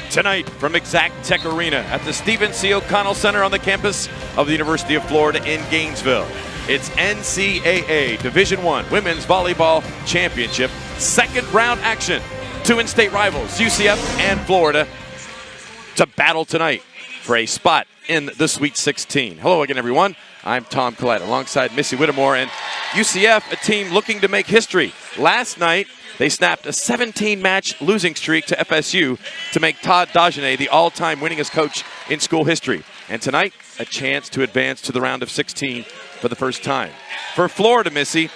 Tonight from Exact Tech Arena at the Stephen C. O'Connell Center on the campus of the University of Florida in Gainesville. It's NCAA Division I Women's Volleyball Championship, second round action. Two in-state rivals, UCF and Florida, to battle tonight for a spot in the Sweet 16. Hello again, everyone. I'm Tom Collette alongside Missy Whittemore, and UCF, a team looking to make history. Last night, they snapped a 17-match losing streak to FSU to make Todd Dagenais the all-time winningest coach in school history. And tonight, a chance to advance to the round of 16 for the first time. For Florida, Missy,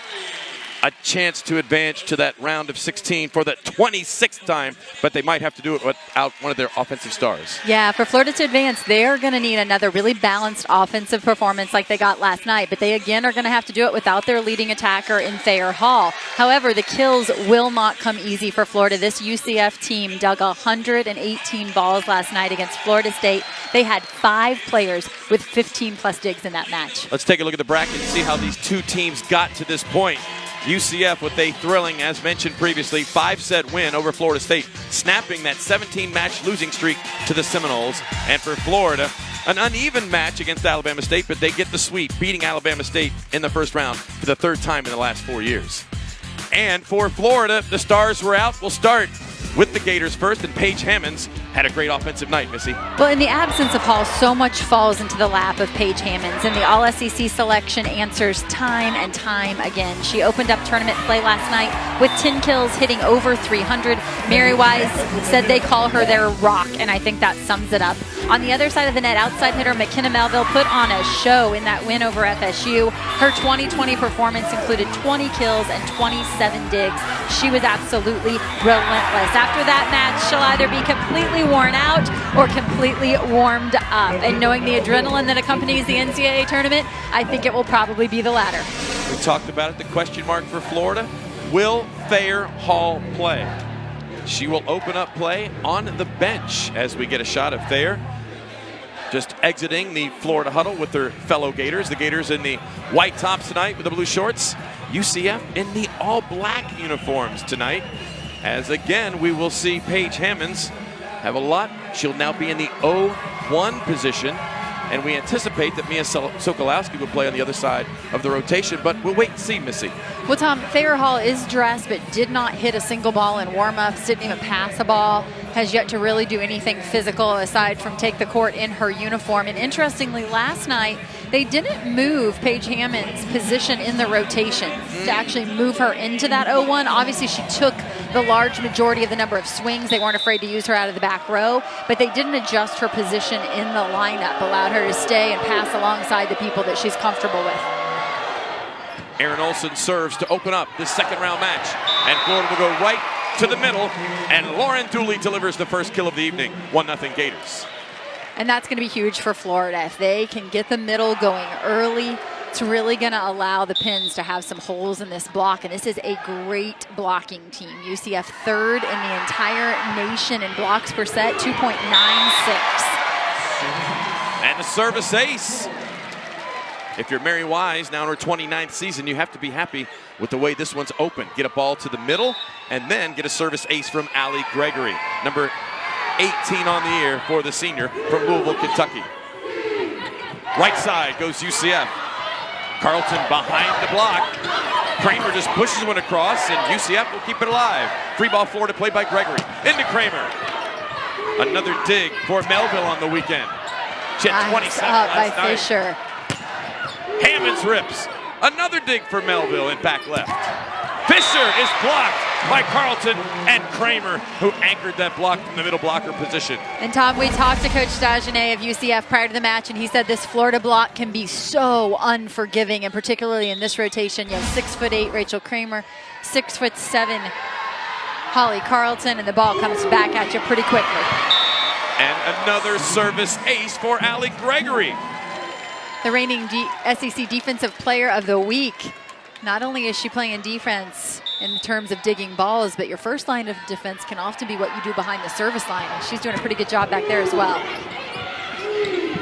a chance to advance to that round of 16 for the 26th time, but they might have to do it without one of their offensive stars. Yeah, for Florida to advance, they're going to need another really balanced offensive performance like they got last night, but they again are going to have to do it without their leading attacker in Thayer Hall. However, the kills will not come easy for Florida. This UCF team dug 118 balls last night against Florida State. They had 5 players with 15-plus digs in that match. Let's take a look at the bracket and see how these two teams got to this point. UCF with a thrilling, as mentioned previously, 5-set win over Florida State, snapping that 17-match losing streak to the Seminoles. And for Florida, an uneven match against Alabama State, but they get the sweep, beating Alabama State in the first round for the 3rd time in the last 4 years. And for Florida, the stars were out. We'll start with the Gators first, and Paige Hammonds had a great offensive night, Missy. Well, in the absence of Hall, so much falls into the lap of Paige Hammonds, and the All-SEC selection answers time and time again. She opened up tournament play last night with 10 kills, hitting over 300. Mary Wise said they call her their rock, and I think that sums it up. On the other side of the net, outside hitter McKenna Melville put on a show in that win over FSU. Her 2020 performance included 20 kills and 27 digs. She was absolutely relentless. After that match, she'll either be completely worn out or completely warmed up. And knowing the adrenaline that accompanies the NCAA tournament, I think it will probably be the latter. We talked about it, the question mark for Florida. Will Thayer Hall play? She will open up play on the bench as we get a shot of Thayer just exiting the Florida huddle with their fellow Gators. The Gators in the white tops tonight with the blue shorts. UCF in the all-black uniforms tonight. As again, we will see Paige Hammonds have a lot. She'll now be in the 0-1 position. And we anticipate that Mia Sokolowski will play on the other side of the rotation, but we'll wait and see, Missy. Well, Tom, Thayer Hall is dressed, but did not hit a single ball in warm-ups, didn't even pass a ball, has yet to really do anything physical aside from take the court in her uniform. And interestingly, last night, they didn't move Paige Hammond's position in the rotation to actually move her into that 0-1. Obviously, she took the large majority of the number of swings. They weren't afraid to use her out of the back row, but they didn't adjust her position in the lineup, allowed her to stay and pass alongside the people that she's comfortable with. Aaron Olson serves to open up this second-round match, and Florida will go right to the middle, and Lauren Dooley delivers the first kill of the evening, 1-0 Gators. And that's going to be huge for Florida. If they can get the middle going early, it's really going to allow the Pins to have some holes in this block. And this is a great blocking team. UCF 3rd in the entire nation in blocks per set, 2.96. And the service ace. If you're Mary Wise, now in her 29th season, you have to be happy with the way this one's open. Get a ball to the middle, and then get a service ace from Allie Gregory, number 18 on the year for the senior from Louisville, Kentucky. Right side goes UCF. Carlton behind the block. Kramer just pushes one across, and UCF will keep it alive. Free ball Florida played by Gregory. Into Kramer. Another dig for Melville on the weekend. She had 27 last night. Fisher. Hammonds rips. Another dig for Melville in back left. Fisher is blocked by Carlton and Kramer, who anchored that block from the middle blocker position. And Tom, we talked to Coach Dagenais of UCF prior to the match, and he said this Florida block can be so unforgiving, and particularly in this rotation. You have 6'8" Rachel Kramer, 6'7" Holly Carlton, and the ball comes back at you pretty quickly. And another service ace for Allie Gregory. The reigning SEC Defensive Player of the Week. Not only is she playing defense in terms of digging balls, but your first line of defense can often be what you do behind the service line. And she's doing a pretty good job back there as well.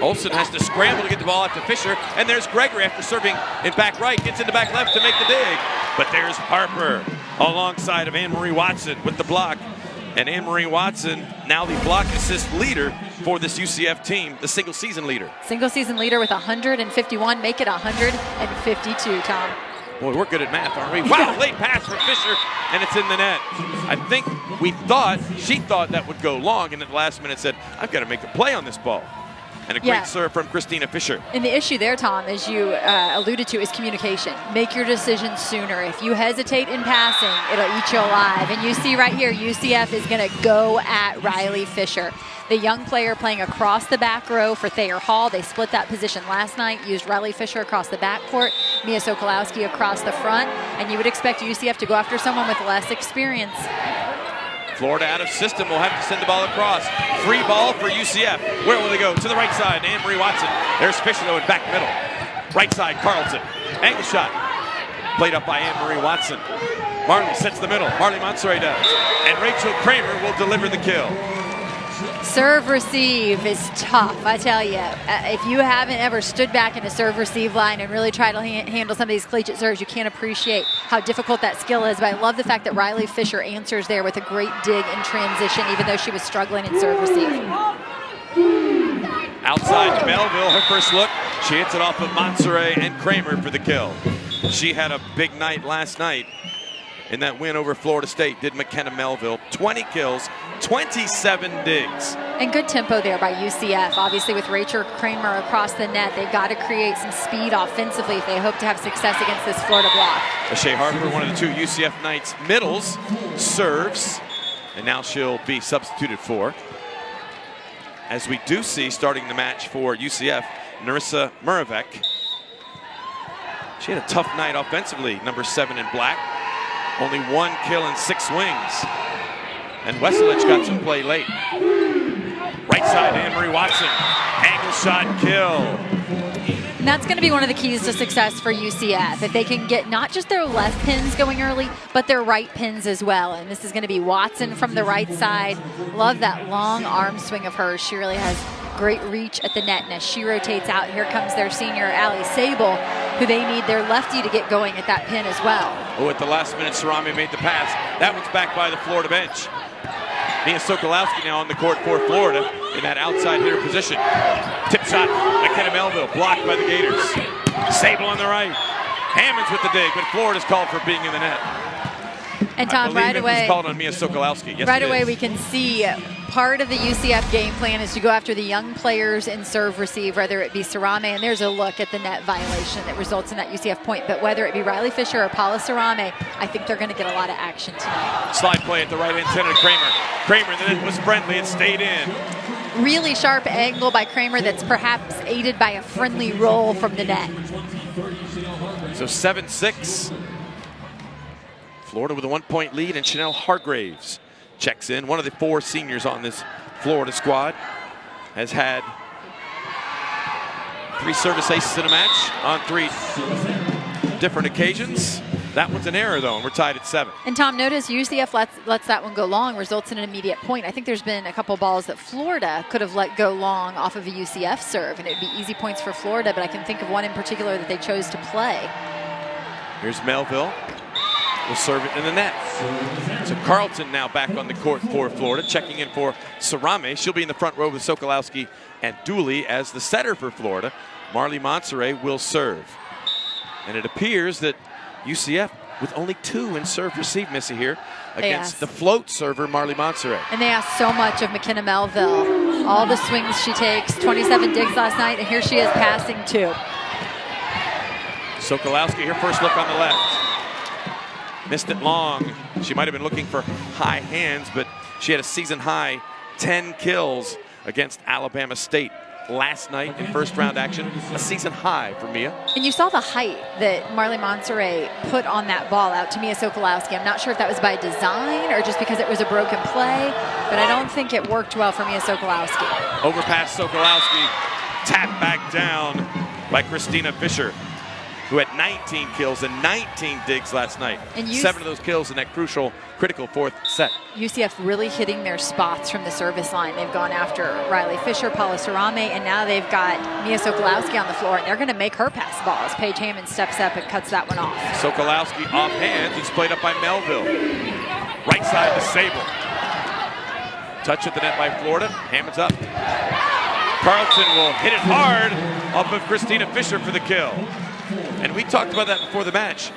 Olsen has to scramble to get the ball out to Fisher, and there's Gregory after serving in back right, gets into back left to make the dig. But there's Harper alongside of Anne-Marie Watson with the block. And Anne-Marie Watson, now the block assist leader for this UCF team, the single season leader. Single season leader with 151, make it 152, Tom. Boy, we're good at math, aren't we? Wow, late pass from Fisher, and it's in the net. I think she thought that would go long, and at the last minute said, I've got to make a play on this ball. And a great serve from Christina Fisher. And the issue there, Tom, as you alluded to, is communication. Make your decisions sooner. If you hesitate in passing, it'll eat you alive. And you see right here, UCF is going to go at Riley Fisher. The young player playing across the back row for Thayer Hall. They split that position last night, used Riley Fisher across the backcourt, Mia Sokolowski across the front, and you would expect UCF to go after someone with less experience. Florida out of system will have to send the ball across. Free ball for UCF. Where will they go? To the right side, Anne-Marie Watson. There's Fisher though in back middle. Right side, Carlton. Angle shot. Played up by Anne-Marie Watson. Marley sets the middle. Marley Monserrat does. And Rachel Kramer will deliver the kill. Serve receive is tough, I tell you. If you haven't ever stood back in a serve receive line and really tried to handle some of these collegiate serves, you can't appreciate how difficult that skill is. But I love the fact that Riley Fisher answers there with a great dig in transition, even though she was struggling in serve receive. Outside to Melville, her first look. She hits it off of Monserrat and Kramer for the kill. She had a big night last night in that win over Florida State, did McKenna Melville. 20 kills, 27 digs. And good tempo there by UCF. Obviously with Rachel Kramer across the net, they've got to create some speed offensively if they hope to have success against this Florida block. Shea Harper, one of the two UCF Knights middles, serves, and now she'll be substituted for. As we do see starting the match for UCF, Narissa Muravec. She had a tough night offensively, number 7 in black. Only 1 kill and 6 swings. And Wesselich got some play late. Right side, Anne-Marie Watson. Angle shot, kill. And that's going to be one of the keys to success for UCF. If they can get not just their left pins going early, but their right pins as well. And this is going to be Watson from the right side. Love that long arm swing of hers. She really has great reach at the net. And as she rotates out, here comes their senior, Allie Sable, who they need their lefty to get going at that pin as well. Oh, at the last minute, Sarami made the pass. That one's back by the Florida bench. Mia Sokolowski now on the court for Florida in that outside hitter position. Tip shot, McKenna Melville, blocked by the Gators. Sable on the right. Hammonds with the dig, but Florida's called for being in the net. And Tom, right away, called on Mia Sokolowski. Yes, right away we can see part of the UCF game plan is to go after the young players in serve receive, whether it be Sarame, and there's a look at the net violation that results in that UCF point, but whether it be Riley Fisher or Paula Sarame, I think they're going to get a lot of action tonight. Slide play at the right antenna to Kramer. Kramer, the net was friendly, it stayed in. Really sharp angle by Kramer that's perhaps aided by a friendly roll from the net. So 7-6. Florida with a 1-point lead, and Chanel Hargraves checks in. One of the 4 seniors on this Florida squad has had 3 service aces in a match on 3 different occasions. That one's an error, though, and we're tied at 7. And Tom, notice UCF lets that one go long, results in an immediate point. I think there's been a couple balls that Florida could have let go long off of a UCF serve, and it'd be easy points for Florida, but I can think of one in particular that they chose to play. Here's Melville. Will serve it in the net. So Carlton now back on the court for Florida, checking in for Sarame. She'll be in the front row with Sokolowski and Dooley as the setter for Florida. Marley Monserrat will serve. And it appears that UCF, with only 2 in serve receive, Missy, here, against the float server, Marley Monserrat. And they asked so much of McKenna Melville. All the swings she takes, 27 digs last night, and here she is passing 2. Sokolowski, her first look on the left. Missed it long. She might have been looking for high hands, but she had a season-high 10 kills against Alabama State last night in first-round action. A season-high for Mia. And you saw the height that Marley Monserrat put on that ball out to Mia Sokolowski. I'm not sure if that was by design or just because it was a broken play, but I don't think it worked well for Mia Sokolowski. Overpass Sokolowski, tapped back down by Christina Fisher, who had 19 kills and 19 digs last night. And 7 of those kills in that crucial, critical 4th set. UCF really hitting their spots from the service line. They've gone after Riley Fisher, Paula Sarame, and now they've got Mia Sokolowski on the floor, and they're going to make her pass the ball as Paige Hammond steps up and cuts that one off. Sokolowski off hands. It's played up by Melville. Right side to Sable. Touch at the net by Florida. Hammond's up. Carlton will hit it hard off of Christina Fisher for the kill. And we talked about that before the match.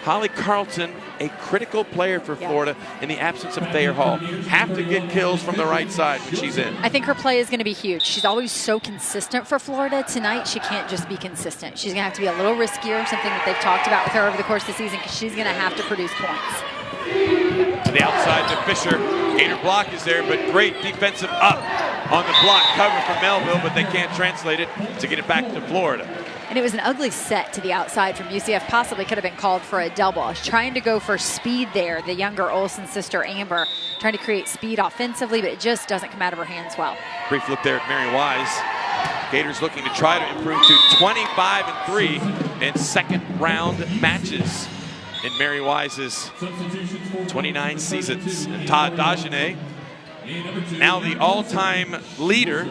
Holly Carlton, a critical player for Florida in the absence of Thayer Hall. Have to get kills from the right side when she's in. I think her play is going to be huge. She's always so consistent for Florida. Tonight, she can't just be consistent. She's going to have to be a little riskier, something that they've talked about with her over the course of the season, because she's going to have to produce points. To the outside to Fisher. Gator block is there, but great defensive up on the block cover from Melville, but they can't translate it to get it back to Florida. And it was an ugly set to the outside from UCF. Possibly could have been called for a double. I was trying to go for speed there. The younger Olsen sister, Amber, trying to create speed offensively, but it just doesn't come out of her hands well. Brief look there at Mary Wise. Gators looking to try to improve to 25-3 in second round matches in Mary Wise's 29 seasons. And Todd Dagenet, now the all-time leader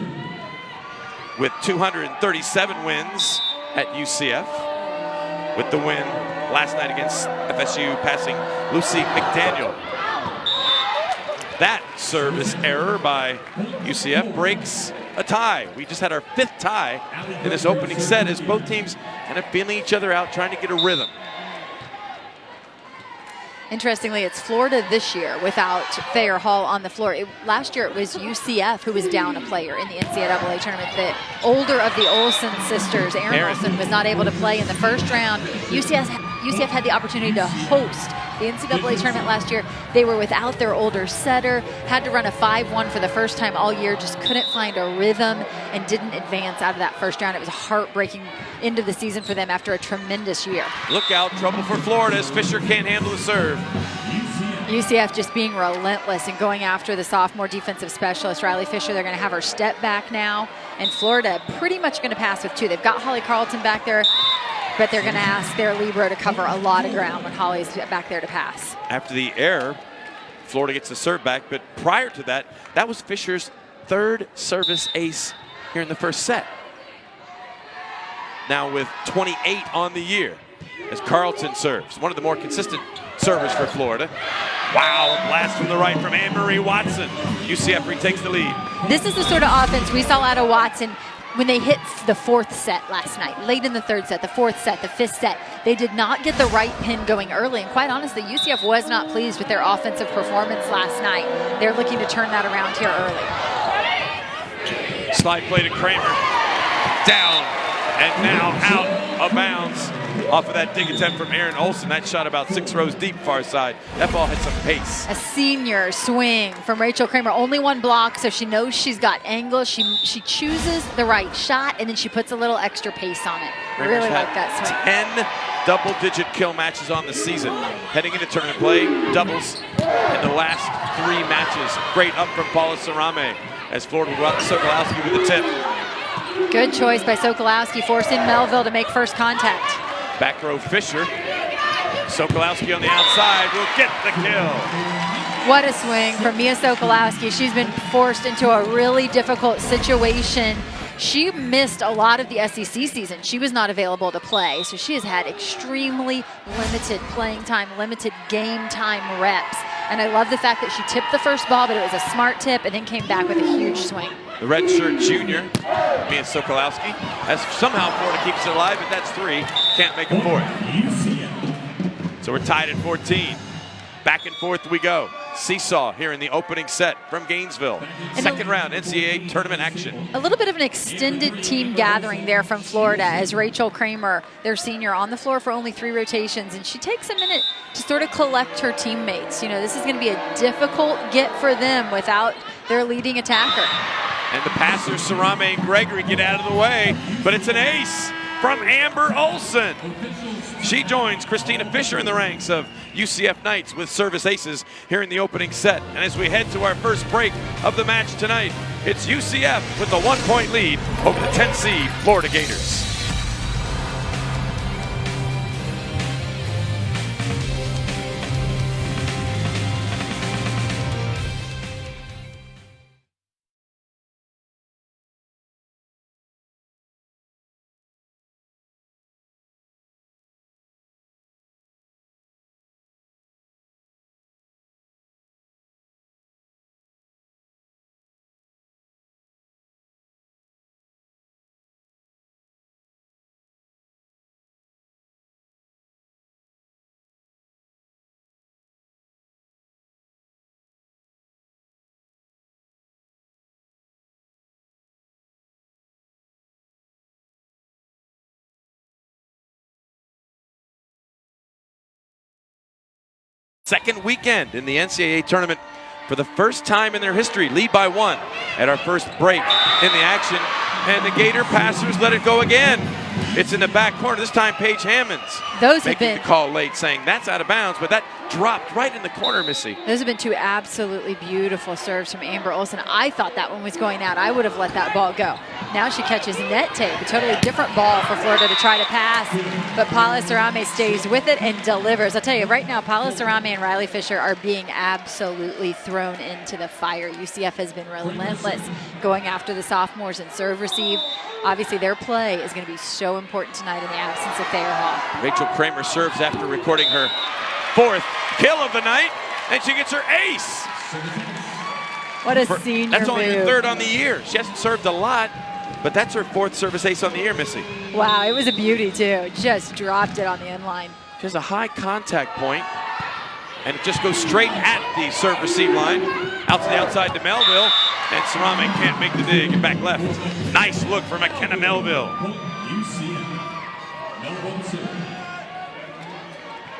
with 237 wins at UCF, with the win last night against FSU, passing Lucy McDaniel. That service error by UCF breaks a tie. We just had our 5th tie in this opening set as both teams kind of feeling each other out, trying to get a rhythm. Interestingly, it's Florida this year without Thayer Hall on the floor. Last year, it was UCF who was down a player in the NCAA tournament. The older of the Olsen sisters, Erin Olsen, was not able to play in the first round. UCF had the opportunity to host the NCAA tournament last year. They were without their older setter, had to run a 5-1 for the first time all year, just couldn't find a rhythm and didn't advance out of that first round. It was a heartbreaking end of the season for them after a tremendous year. Look out, trouble for Florida as Fisher can't handle the serve. UCF just being relentless and going after the sophomore defensive specialist, Riley Fisher. They're going to have her step back now. And Florida pretty much going to pass with 2. They've got Holly Carlton back there, but they're going to ask their libero to cover a lot of ground when Holly's back there to pass. After the error, Florida gets the serve back, but prior to that, that was Fisher's 3rd service ace here in the first set. Now with 28 on the year as Carlton serves. One of the more consistent servers for Florida. Wow, a blast from the right from Anne-Marie Watson. UCF retakes the lead. This is the sort of offense we saw out of Watson when they hit the 4th set last night, late in the 3rd set, the 4th set, the 5th set. They did not get the right pin going early, and quite honestly, UCF was not pleased with their offensive performance last night. They're looking to turn that around here early. Slide play to Kramer. Down, and now out of bounds. Off of that dig attempt from Erin Olsen. That shot about 6 rows deep far side. That ball had some pace. A senior swing from Rachel Kramer. Only 1 block, so she knows she's got angle. She chooses the right shot, and then she puts a little extra pace on it. Kramer's really like that swing. 10 double-digit kill matches on the season. Heading into tournament play, doubles in the last 3 matches. Great up from Paula Sarame as Florida will go out to Sokolowski with the tip. Good choice by Sokolowski, forcing Melville to make first contact. Back row Fisher. Sokolowski on the outside will get the kill. What a swing from Mia Sokolowski. She's been forced into a really difficult situation. She missed a lot of the SEC season. She was not available to play, so she has had extremely limited playing time, limited game time reps. And I love the fact that she tipped the first ball, but it was a smart tip and then came back with a huge swing. The redshirt junior, Mia Sokolowski, as somehow Florida keeps it alive, but that's 3. Can't make a 4th. So we're tied at 14. Back and forth we go. Seesaw here in the opening set from Gainesville. Second round NCAA tournament action. A little bit of an extended team gathering there from Florida as Rachel Kramer, their senior, on the floor for only 3 rotations, and she takes a minute to sort of collect her teammates. You know, this is going to be a difficult get for them without their leading attacker. And the passers, Sarame and Gregory, get out of the way, but it's an ace from Amber Olsen. She joins Christina Fisher in the ranks of UCF Knights with service aces here in the opening set. And as we head to our first break of the match tonight, it's UCF with a 1-point lead over the 10 seed Florida Gators. Second weekend in the NCAA tournament for the first time in their history. Lead by 1 at our first break in the action. And the Gator passers let it go again. It's in the back corner. This time, Paige Hammonds making the call late, saying that's out of bounds, but that dropped right in the corner, Missy. Those have been two absolutely beautiful serves from Amber Olsen. I thought that one was going out. I would have let that ball go. Now she catches net tape, a totally different ball for Florida to try to pass, but Paula Sarame stays with it and delivers. I'll tell you right now, Paula Sarame and Riley Fisher are being absolutely thrown into the fire. UCF has been relentless going after the sophomores in serve receive. Obviously, their play is going to be so important tonight in the absence of Thayer Hall. Rachel Kramer serves after recording her 4th kill of the night, and she gets her ace. What a senior That's only her move. 3rd on the year. She hasn't served a lot, but that's her 4th service ace on the year, Missy. Wow, it was a beauty, too. Just dropped it on the end line. She has a high contact point, and it just goes straight at the serve receive line. Out to the outside to Melville, and Sarame can't make the dig and back left. Nice look for McKenna Melville.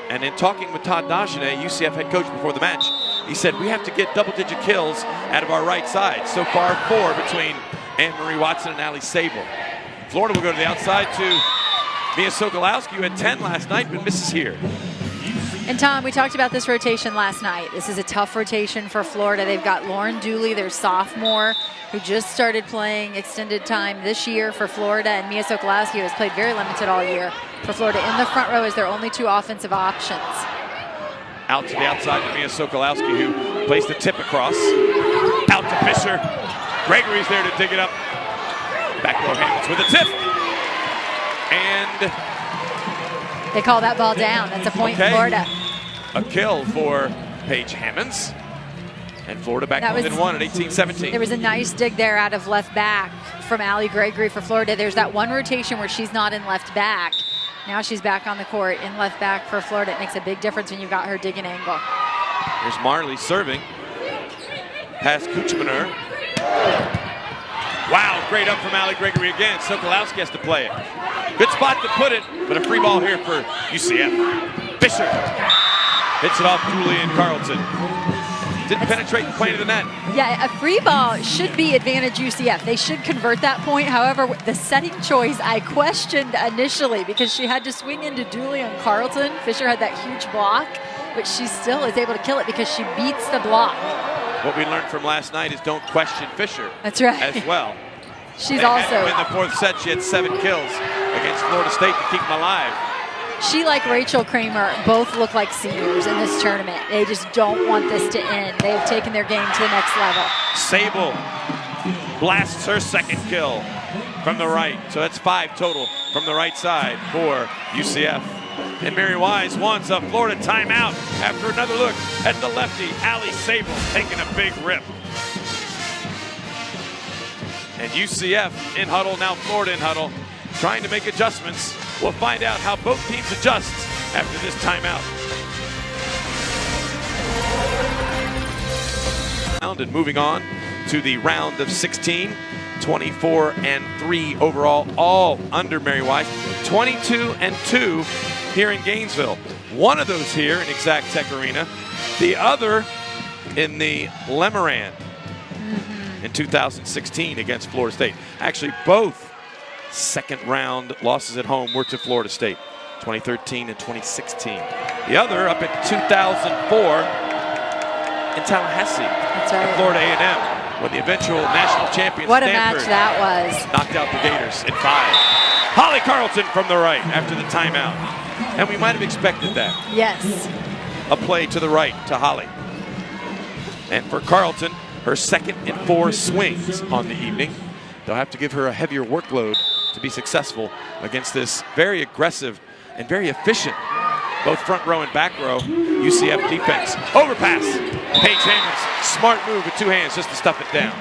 And in talking with Todd Dagenet, UCF head coach before the match, he said, we have to get double-digit kills out of our right side. So far, 4 between Anne-Marie Watson and Allie Sable. Florida will go to the outside to Mia Sokolowski, who had 10 last night, but misses here. And Tom, we talked about this rotation last night. This is a tough rotation for Florida. They've got Lauren Dooley, their sophomore, who just started playing extended time this year for Florida, and Mia Sokolowski, who has played very limited all year for Florida. In the front row is their only 2 offensive options. Out to the outside to Mia Sokolowski, who plays the tip across. Out to Fisher. Gregory's there to dig it up. Back row Hammonds with a tip. And they call that ball down. That's a point for Florida. A kill for Paige Hammonds. And Florida back within 1 at 18-17. There was a nice dig there out of left back from Allie Gregory for Florida. There's that one rotation where she's not in left back. Now she's back on the court in left back for Florida. It makes a big difference when you've got her digging angle. Here's Marley serving. Pass Kuchmaner. Wow, great up from Allie Gregory again. Sokolowski has to play it. Good spot to put it, but a free ball here for UCF. Fisher hits it off Julian Carlton. Didn't penetrate the plane of the net. Yeah, a free ball should be advantage UCF. They should convert that point. However, the setting choice I questioned initially because she had to swing into Julian Carlton. Fisher had that huge block, but she still is able to kill it because she beats the block. What we learned from last night is don't question Fisher. That's right. As well. She's also in the 4th set, she had 7 kills against Florida State to keep them alive. She, like Rachel Kramer, both look like seniors in this tournament. They just don't want this to end. They have taken their game to the next level. Sable blasts her 2nd kill from the right. So that's 5 total from the right side for UCF. And Mary Wise wants a Florida timeout after another look at the lefty, Allie Sable, taking a big rip. And UCF in huddle, now Florida in huddle, trying to make adjustments. We'll find out how both teams adjust after this timeout. And moving on to the round of 16, 24-3 overall, all under Mary Wise, 22-2 here in Gainesville. One of those here in Exact Tech Arena, the other in the Lemoran in 2016 against Florida State. Actually, both 2nd round losses at home were to Florida State, 2013 and 2016. The other up in 2004 in Tallahassee. That's right. At Florida A&M, when the eventual national champion What Stanford a match that was. knocked out the Gators in 5. Holly Carlton from the right after the timeout. And we might have expected that. Yes. A play to the right to Holly. And for Carlton, her 2nd in 4 swings on the evening. They'll have to give her a heavier workload to be successful against this very aggressive and very efficient, both front row and back row, UCF defense. Overpass. Paige Hammonds, smart move with 2 hands just to stuff it down.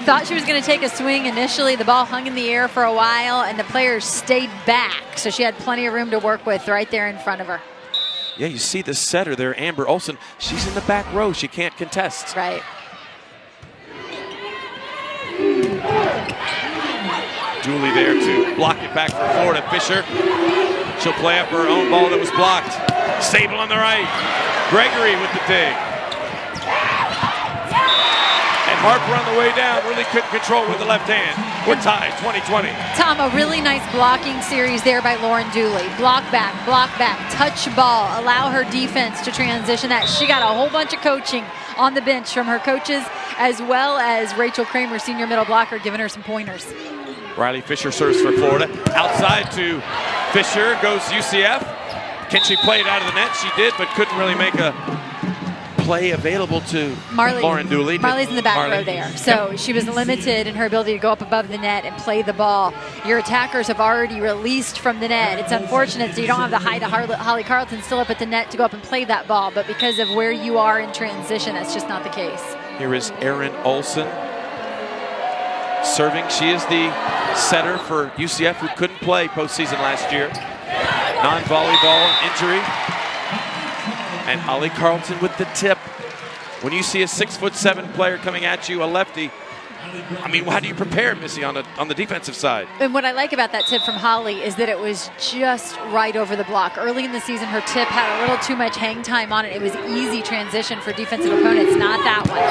Thought she was going to take a swing initially. The ball hung in the air for a while, and the players stayed back. So she had plenty of room to work with right there in front of her. Yeah, you see the setter there, Amber Olsen. She's in the back row. She can't contest. Right. Dooley there to block it back for Florida. Fisher, she'll play up her own ball that was blocked. Sable on the right. Gregory with the dig. And Harper on the way down really couldn't control with the left hand. We're tied, 20-20. Tom, a really nice blocking series there by Lauren Dooley. Block back, touch ball, allow her defense to transition that. She got a whole bunch of coaching on the bench from her coaches, as well as Rachel Kramer, senior middle blocker, giving her some pointers. Riley Fisher serves for Florida. Outside to Fisher goes UCF. Can she play it out of the net? She did, but couldn't really make a play available to Lauren Dooley. Marley's in the back row there. So she was limited in her ability to go up above the net and play the ball. Your attackers have already released from the net. It's unfortunate that you don't have the height of Holly Carlton still up at the net to go up and play that ball, but because of where you are in transition, that's just not the case. Here is Erin Olsen serving. She is the setter for UCF, who couldn't play postseason last year. Non-volleyball injury. And Holly Carlton with the tip. When you see a 6'7" player coming at you, a lefty, I mean, how do you prepare, Missy, on the defensive side? And what I like about that tip from Holly is that it was just right over the block. Early in the season, her tip had a little too much hang time on it. It was easy transition for defensive opponents, not that one.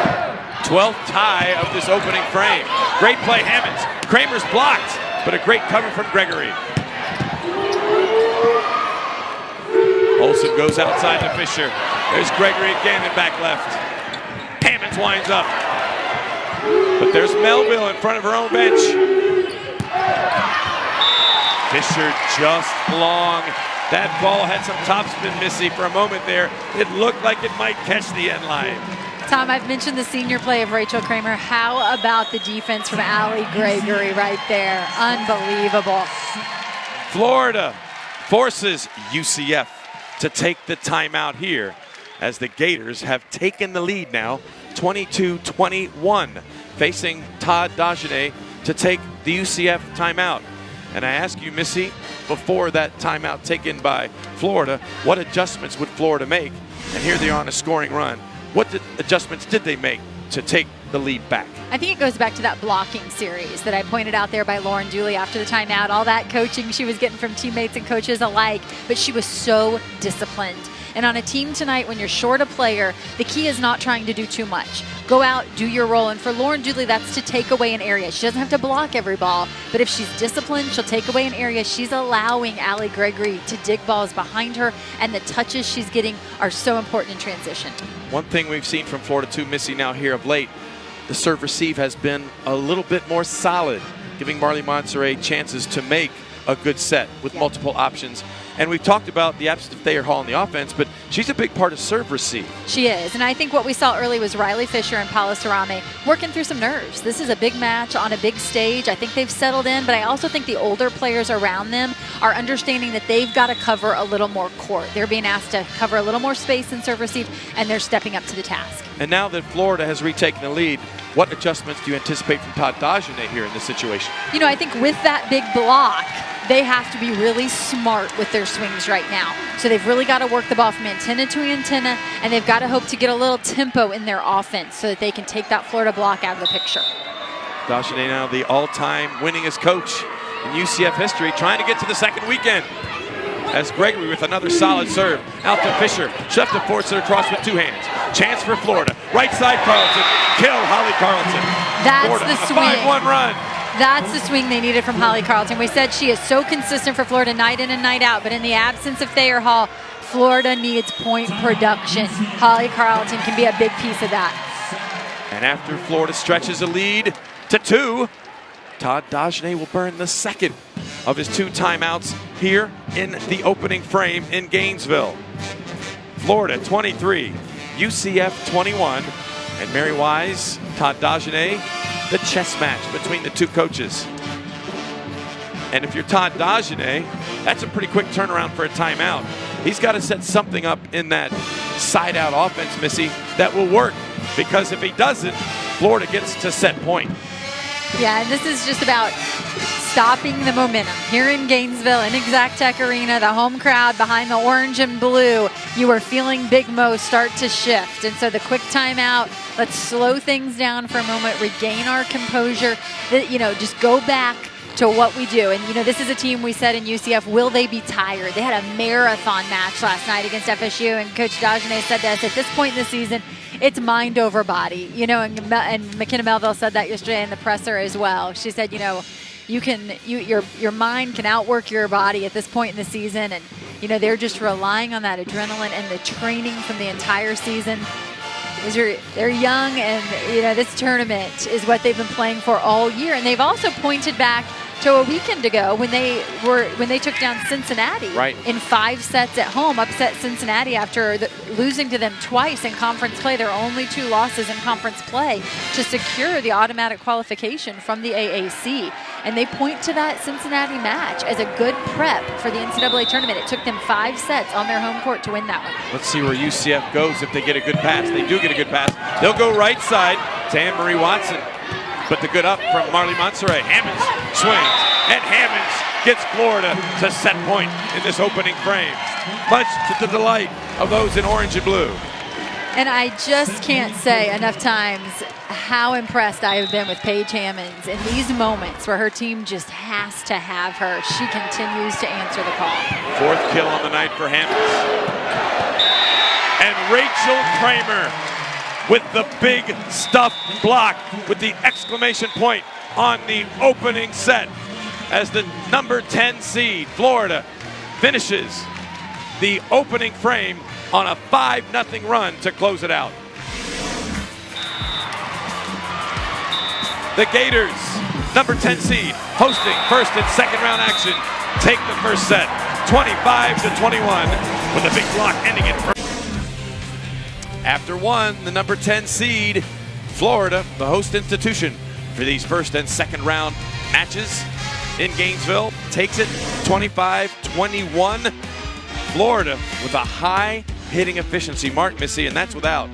12th tie of this opening frame. Great play, Hammonds. Kramer's blocked, but a great cover from Gregory. Olsen goes outside to Fisher. There's Gregory again in back left. Hammonds winds up. But there's Melville in front of her own bench. Fisher just long. That ball had some topspin, Missy, for a moment there. It looked like it might catch the end line. Tom, I've mentioned the senior play of Rachel Kramer. How about the defense from Allie Gregory right there? Unbelievable. Florida forces UCF to take the timeout here as the Gators have taken the lead now, 22-21, facing Todd Dagenet to take the UCF timeout. And I ask you, Missy, before that timeout taken by Florida, what adjustments would Florida make? And here they are on a scoring run. What adjustments did they make to take the lead back? I think it goes back to that blocking series that I pointed out there by Lauren Dooley after the timeout. All that coaching she was getting from teammates and coaches alike, but she was so disciplined. And on a team tonight, when you're short a player, the key is not trying to do too much. Go out, do your role. And for Lauren Dooley, that's to take away an area. She doesn't have to block every ball, but if she's disciplined, she'll take away an area. She's allowing Allie Gregory to dig balls behind her, and the touches she's getting are so important in transition. One thing we've seen from Florida too, Missy, now here of late, the serve receive has been a little bit more solid, giving Marley Montserrat chances to make a good set with multiple options. And we've talked about the absence of Thayer Hall in the offense, but she's a big part of serve receive. She is, and I think what we saw early was Riley Fisher and Paula Sarame working through some nerves. This is a big match on a big stage. I think they've settled in, but I also think the older players around them are understanding that they've got to cover a little more court. They're being asked to cover a little more space in serve receive, and they're stepping up to the task. And now that Florida has retaken the lead, what adjustments do you anticipate from Todd Dagenet here in this situation? You know, I think with that big block, they have to be really smart with their swings right now. So they've really got to work the ball from antenna to antenna, and they've got to hope to get a little tempo in their offense so that they can take that Florida block out of the picture. Dagenet now the all-time winningest coach in UCF history, trying to get to the second weekend. As Gregory with another solid serve. Out to Fisher. She'll have to force it across with two hands. Chance for Florida. Right side Carlton. Kill Holly Carlton. That's Florida, the swing. A 5-1 run. That's the swing they needed from Holly Carlton. We said she is so consistent for Florida night in and night out, but in the absence of Thayer Hall, Florida needs point production. Holly Carlton can be a big piece of that. And after Florida stretches a lead to 2, Todd Dagenet will burn the second of his 2 timeouts here in the opening frame in Gainesville. Florida 23, UCF 21, and Mary Wise, Todd Dagenet, the chess match between the two coaches. And if you're Todd Dagenet, that's a pretty quick turnaround for a timeout. He's got to set something up in that side-out offense, Missy, that will work. Because if he doesn't, Florida gets to set point. Yeah, and this is just about stopping the momentum. Here in Gainesville, in Exactech Arena, the home crowd behind the orange and blue, you are feeling Big Mo start to shift. And so the quick timeout, let's slow things down for a moment, regain our composure, just go back, to what we do. And, this is a team we said in UCF, will they be tired? They had a marathon match last night against FSU, and Coach Dagenet said this, at this point in the season, it's mind over body. And McKenna Melville said that yesterday in the presser as well. She said, your mind can outwork your body at this point in the season, and they're just relying on that adrenaline and the training from the entire season. They're young, and this tournament is what they've been playing for all year. And they've also pointed back to a weekend ago when they took down Cincinnati in 5 sets at home, upset Cincinnati after losing to them twice in conference play. Their only 2 losses in conference play to secure the automatic qualification from the AAC. And they point to that Cincinnati match as a good prep for the NCAA tournament. It took them 5 sets on their home court to win that one. Let's see where UCF goes if they get a good pass. They do get a good pass. They'll go right side to Anne-Marie Watson. But the good up from Marley Monserrat. Hammonds swings, and Hammonds gets Florida to set point in this opening frame, much to the delight of those in orange and blue. And I just can't say enough times how impressed I have been with Paige Hammonds in these moments where her team just has to have her. She continues to answer the call. 4th kill on the night for Hammonds. And Rachel Kramer with the big stuff block with the exclamation point on the opening set as the number 10 seed, Florida, finishes the opening frame on a 5-0 run to close it out. The Gators, number 10 seed, hosting first and second round action, take the first set, 25-21, with a big block ending it. After one, the number 10 seed, Florida, the host institution for these first and second round matches in Gainesville, takes it 25-21. Florida with a high hitting efficiency mark, Missy, and that's without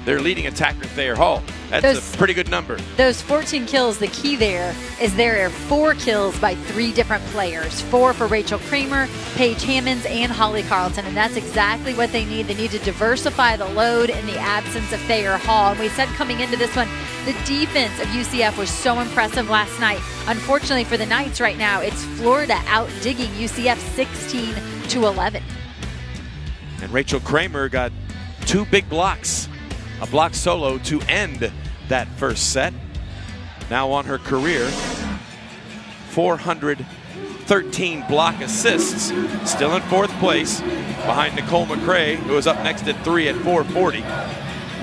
their leading attacker, Thayer Hall. That's a pretty good number. Those 14 kills, the key there is there are 4 kills by 3 different players. 4 for Rachel Kramer, Paige Hammonds, and Holly Carlton, and that's exactly what they need. They need to diversify the load in the absence of Thayer Hall. And we said coming into this one, the defense of UCF was so impressive last night. Unfortunately for the Knights right now, it's Florida out-digging UCF 16-11. And Rachel Kramer got 2 big blocks. A block solo to end that first set. Now on her career, 413 block assists. Still in 4th place behind Nicole McCray, who is up next at 3 at 440.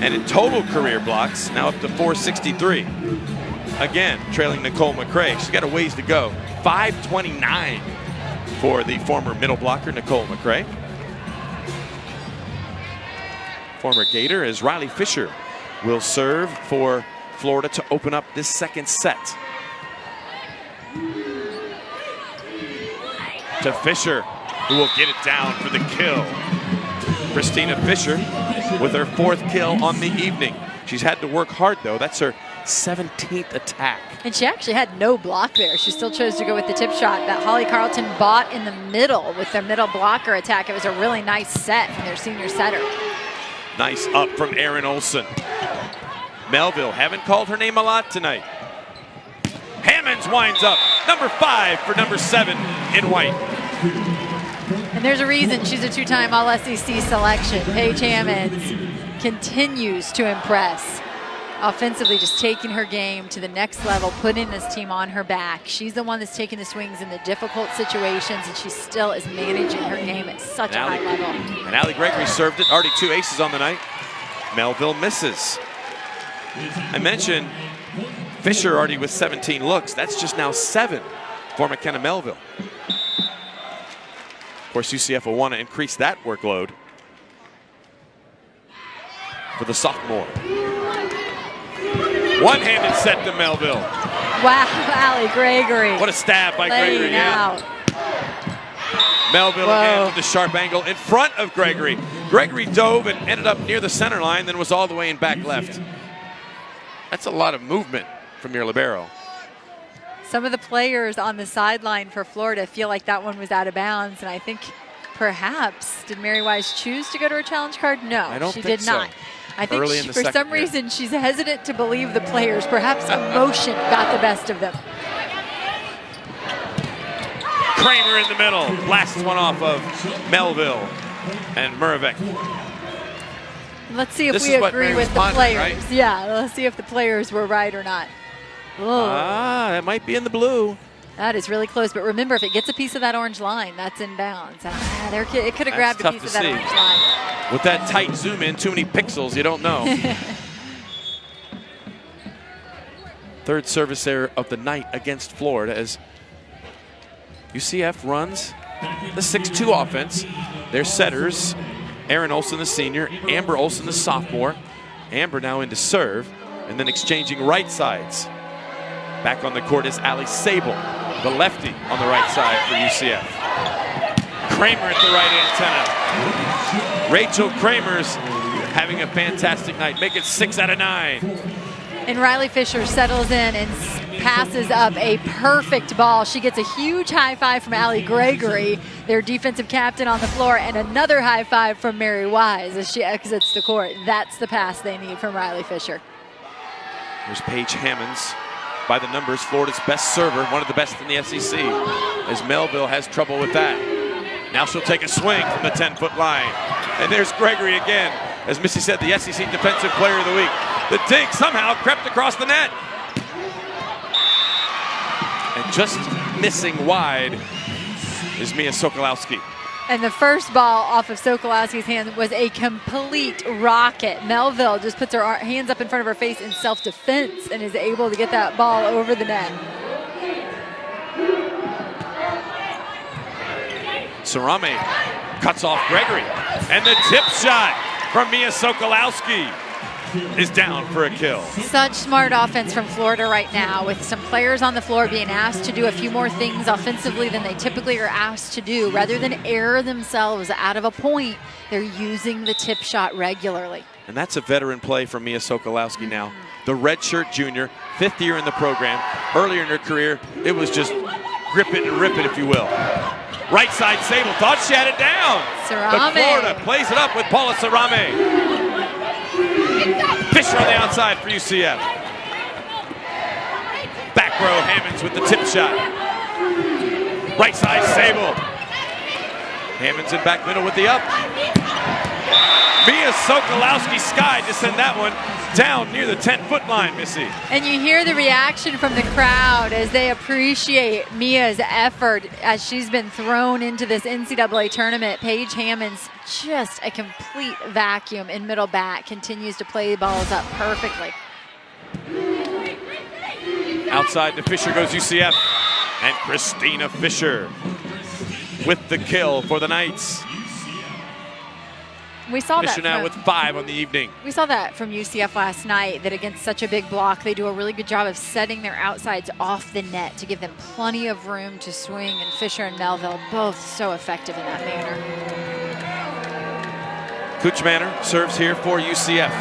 And in total career blocks, now up to 463. Again, trailing Nicole McCray. She's got a ways to go. 529 for the former middle blocker, Nicole McCray. Former Gator, as Riley Fisher will serve for Florida to open up this second set. To Fisher, who will get it down for the kill. Christina Fisher with her 4th kill on the evening. She's had to work hard, though. That's her 17th attack. And she actually had no block there. She still chose to go with the tip shot that Holly Carlton bought in the middle with their middle blocker attack. It was a really nice set from their senior setter. Nice up from Erin Olsen. Melville, haven't called her name a lot tonight. Hammonds winds up. Number 5 for number 7 in white. And there's a reason she's a 2-time All-SEC selection. Paige Hammonds continues to impress. Offensively, just taking her game to the next level, putting this team on her back. She's the one that's taking the swings in the difficult situations, and she still is managing her game at such a high level. And Allie Gregory served it. Already 2 aces on the night. Melville misses. I mentioned Fisher already with 17 looks. That's just now 7 for McKenna Melville. Of course, UCF will want to increase that workload for the sophomore. One-handed set to Melville. Wow, Allie Gregory. What a stab by Gregory, out. Melville again with the sharp angle in front of Gregory. Gregory dove and ended up near the center line, then was all the way in back left. That's a lot of movement from your libero. Some of the players on the sideline for Florida feel like that one was out of bounds, and I think perhaps, did Mary Wise choose to go to her challenge card? No, I don't she think did not. So. I think for some reason she's hesitant to believe the players. Perhaps emotion got the best of them. Kramer in the middle. Blasts one off of Melville and Murvek. Let's see if we agree with the players. Right? Yeah, let's see if the players were right or not. That might be in the blue. That is really close, but remember, if it gets a piece of that orange line, that's in bounds. It could have grabbed a piece of that orange line. With that tight zoom in, too many pixels, you don't know. Third service error of the night against Florida as UCF runs the 6-2 offense. Their setters, Aaron Olson, the senior, Amber Olson, the sophomore. Amber now into serve, and then exchanging right sides. Back on the court is Allie Sable, the lefty on the right side for UCF. Kramer at the right antenna. Rachel Kramer's having a fantastic night. Make it 6 out of 9. And Riley Fisher settles in and passes up a perfect ball. She gets a huge high five from Allie Gregory, their defensive captain on the floor, and another high five from Mary Wise as she exits the court. That's the pass they need from Riley Fisher. Here's Paige Hammonds. By the numbers, Florida's best server, one of the best in the SEC, as Melville has trouble with that. Now she'll take a swing from the 10-foot line. And there's Gregory again. As Missy said, the SEC Defensive Player of the Week. The dig somehow crept across the net. And just missing wide is Mia Sokolowski. And the first ball off of Sokolowski's hand was a complete rocket. Melville just puts her hands up in front of her face in self-defense and is able to get that ball over the net. Sarame cuts off Gregory. And the tip shot from Mia Sokolowski is down for a kill. Such smart offense from Florida right now, with some players on the floor being asked to do a few more things offensively than they typically are asked to do. Rather than air themselves out of a point, they're using the tip shot regularly. And that's a veteran play from Mia Sokolowski now. The redshirt junior, 5th year in the program. Earlier in her career, it was just grip it and rip it, if you will. Right side, Sable thought she had it down. Sarame. But Florida plays it up with Paula Sarame. Fisher on the outside for UCF. Back row, Hammonds with the tip shot. Right side, Sable. Hammonds in back middle with the up. Mia Sokolowski skied to send that one down near the 10-foot line, Missy. And you hear the reaction from the crowd as they appreciate Mia's effort as she's been thrown into this NCAA tournament. Paige Hammonds, just a complete vacuum in middle back, continues to play the balls up perfectly. Outside to Fisher goes UCF. And Christina Fisher with the kill for the Knights. We saw Fisher that now with 5 on the evening. We saw that from UCF last night, that against such a big block, they do a really good job of setting their outsides off the net to give them plenty of room to swing, and Fisher and Melville both so effective in that manner. Cooch Manor serves here for UCF.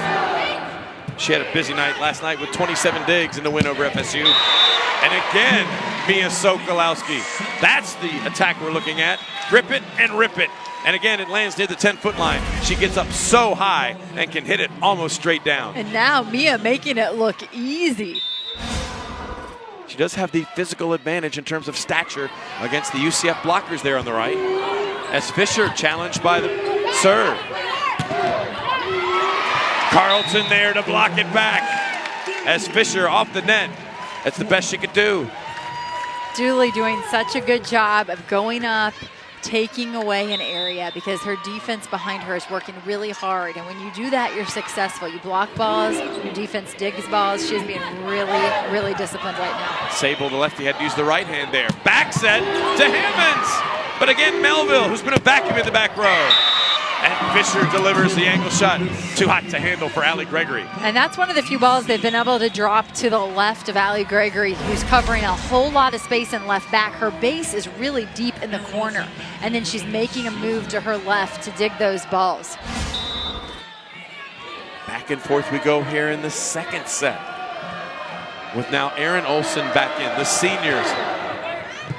She had a busy night last night with 27 digs in the win over FSU. And again, Mia Sokolowski. That's the attack we're looking at. Grip it and rip it. And again, it lands near the 10-foot line. She gets up so high and can hit it almost straight down. And now Mia making it look easy. She does have the physical advantage in terms of stature against the UCF blockers there on the right. As Fisher challenged by the serve. Carlton there to block it back. As Fisher off the net. That's the best she could do. Dooley doing such a good job of going up, taking away an area, because her defense behind her is working really hard. And when you do that, you're successful. You block balls, your defense digs balls. She's being really, really disciplined right now. Sable, the lefty, had to use the right hand there. Back set to Hammonds. But again, Melville, who's been a vacuum in the back row. And Fisher delivers the angle shot. Too hot to handle for Allie Gregory. And that's one of the few balls they've been able to drop to the left of Allie Gregory, who's covering a whole lot of space in left back. Her base is really deep in the corner. And then she's making a move to her left to dig those balls. Back and forth we go here in the second set. With now Aaron Olson back in, the seniors.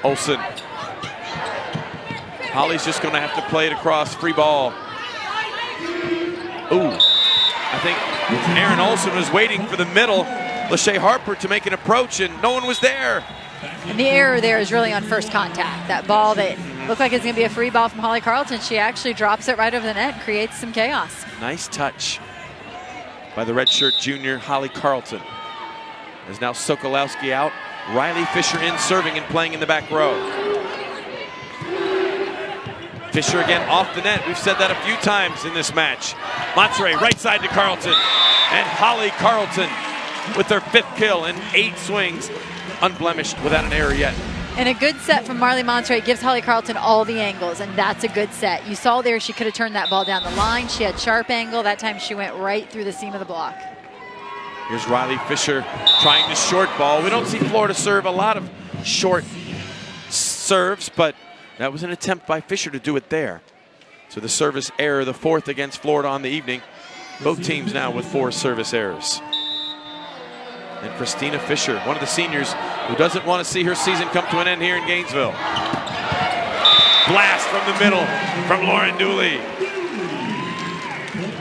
Olson. Holly's just going to have to play it across, free ball. Ooh, I think Aaron Olson was waiting for the middle, Lachey Harper, to make an approach, and no one was there. And the error there is really on first contact. That ball that looked like it's going to be a free ball from Holly Carlton, she actually drops it right over the net and creates some chaos. Nice touch by the redshirt junior Holly Carlton. There's now Sokolowski out. Riley Fisher in serving and playing in the back row. Fisher again off the net. We've said that a few times in this match. Monterey right side to Carlton. And Holly Carlton with their 5th kill in 8 swings. Unblemished without an error yet. And a good set from Marley Monterey gives Holly Carlton all the angles, and that's a good set. You saw there she could have turned that ball down the line. She had sharp angle. That time she went right through the seam of the block. Here's Riley Fisher trying to short ball. We don't see Florida serve a lot of short serves, but that was an attempt by Fisher to do it there. So the service error, the 4th against Florida on the evening. Both teams now with 4 service errors. And Christina Fisher, one of the seniors who doesn't want to see her season come to an end here in Gainesville. Blast from the middle from Lauren Dooley.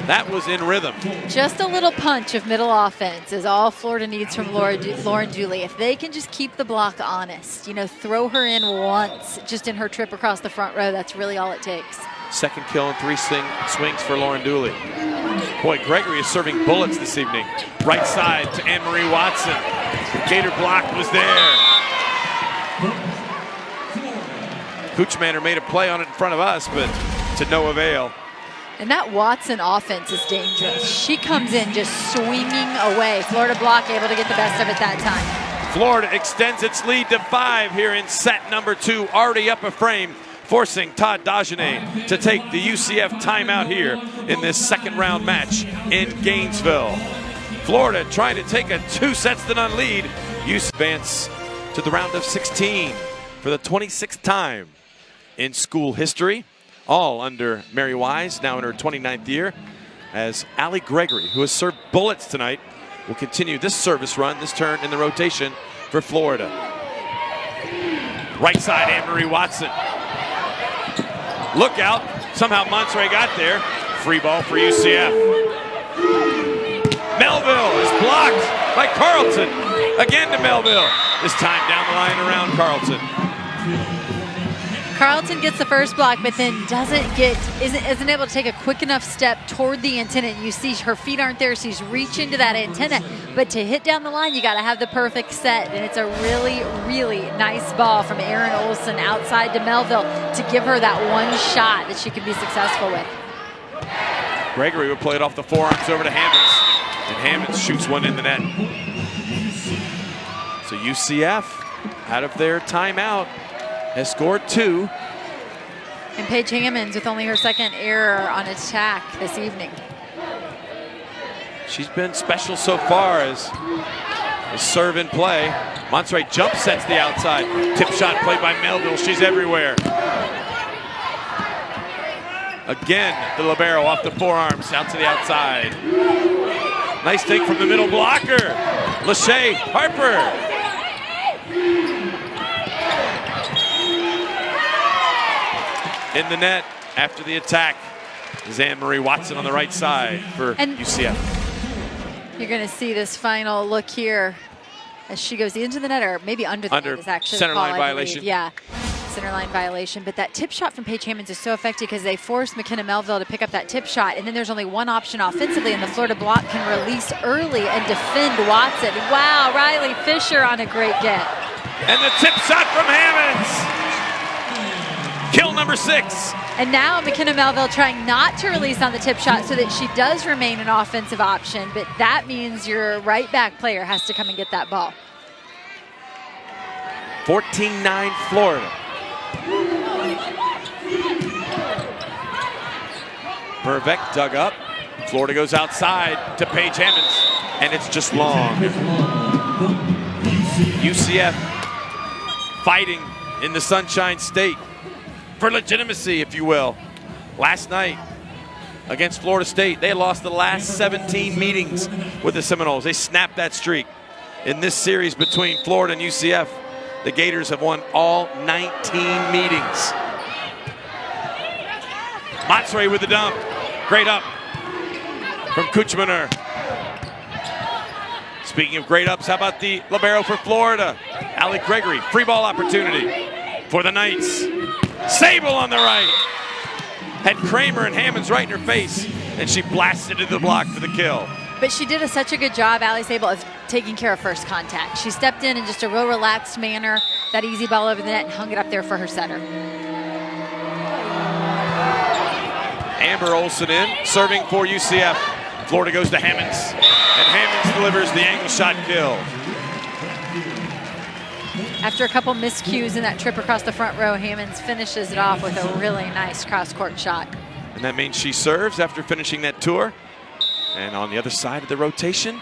That was in rhythm. Just a little punch of middle offense is all Florida needs from Lauren Dooley. If they can just keep the block honest, you know, throw her in once just in her trip across the front row, that's really all it takes. 2nd kill and 3 swings for Lauren Dooley. Boy, Gregory is serving bullets this evening. Right side to Anne-Marie Watson. Gator block was there. Kuchmaner made a play on it in front of us, but to no avail. And that Watson offense is dangerous. She comes in just swinging away. Florida block able to get the best of it that time. Florida extends its lead to 5 here in set number 2, already up a frame, forcing Todd Dagenet to take the UCF timeout here in this 2nd round match in Gainesville. Florida trying to take a 2-0 lead. UCF advance to the round of 16 for the 26th time in school history. All under Mary Wise, now in her 29th year, as Allie Gregory, who has served bullets tonight, will continue this service run, this turn in the rotation for Florida. Right side, Anne-Marie Watson. Look out, somehow Monterey got there. Free ball for UCF. Melville is blocked by Carlton. Again to Melville. This time down the line around Carlton. Carlton gets the first block, but then isn't able to take a quick enough step toward the antenna. You see her feet aren't there. She's reaching to that antenna. But to hit down the line, you got to have the perfect set. And it's a really, really nice ball from Erin Olsen outside to Melville to give her that one shot that she can be successful with. Gregory would play it off the forearms over to Hammonds. And Hammonds shoots one in the net. So UCF, out of their timeout, has scored 2. And Paige Hammonds with only her 2nd error on attack this evening. She's been special so far as a serve in play. Monterey jump sets the outside. Tip shot played by Melville. She's everywhere. Again, the libero off the forearms out to the outside. Nice take from the middle blocker. Lachey Harper. In the net after the attack is Anne-Marie Watson on the right side for UCF. You're going to see this final look here as she goes into the net, or maybe under the net is actually center the call, line violation. Yeah, center line violation. But that tip shot from Paige Hammonds is so effective because they force McKenna Melville to pick up that tip shot, and then there's only one option offensively, and the Florida block can release early and defend Watson. Wow, Riley Fisher on a great get. And the tip shot from Hammonds. Kill number 6. And now McKenna Melville trying not to release on the tip shot so that she does remain an offensive option, but that means your right back player has to come and get that ball. 14-9 Florida. Verbeck dug up. Florida goes outside to Paige Hammonds, and it's just long. UCF fighting in the Sunshine State for legitimacy, if you will. Last night against Florida State, they lost the last 17 meetings with the Seminoles. They snapped that streak. In this series between Florida and UCF, the Gators have won all 19 meetings. Monterey with the dump. Great up from Kuchmaner. Speaking of great ups, how about the libero for Florida? Allie Gregory, free ball opportunity for the Knights. Sable on the right. Had Kramer and Hammonds right in her face, and she blasted into the block for the kill. But she did such a good job, Allie Sable, of taking care of first contact. She stepped in just a real relaxed manner, that easy ball over the net, and hung it up there for her setter. Amber Olsen in, serving for UCF. Florida goes to Hammonds, and Hammonds delivers the angle shot kill. After a couple miscues in that trip across the front row, Hammonds finishes it off with a really nice cross-court shot. And that means she serves after finishing that tour. And on the other side of the rotation,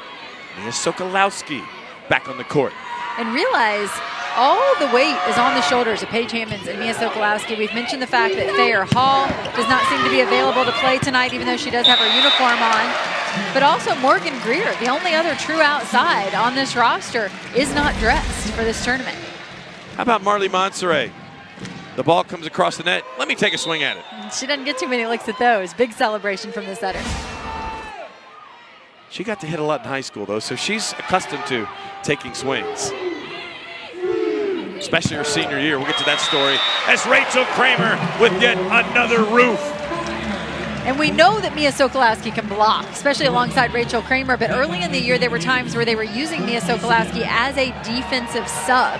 Mia Sokolowski back on the court. And realize all the weight is on the shoulders of Paige Hammonds and Mia Sokolowski. We've mentioned the fact that Thayer Hall does not seem to be available to play tonight, even though she does have her uniform on. But also Morgan Greer, the only other true outside on this roster, is not dressed for this tournament. How about Marley Monserrat? The ball comes across the net. Let me take a swing at it. She doesn't get too many looks at those. Big celebration from the setter. She got to hit a lot in high school, though, so she's accustomed to taking swings. Especially her senior year. We'll get to that story. As Rachel Kramer with yet another roof. And we know that Mia Sokolowski can block, especially alongside Rachel Kramer, but early in the year there were times where they were using Mia Sokolowski as a defensive sub.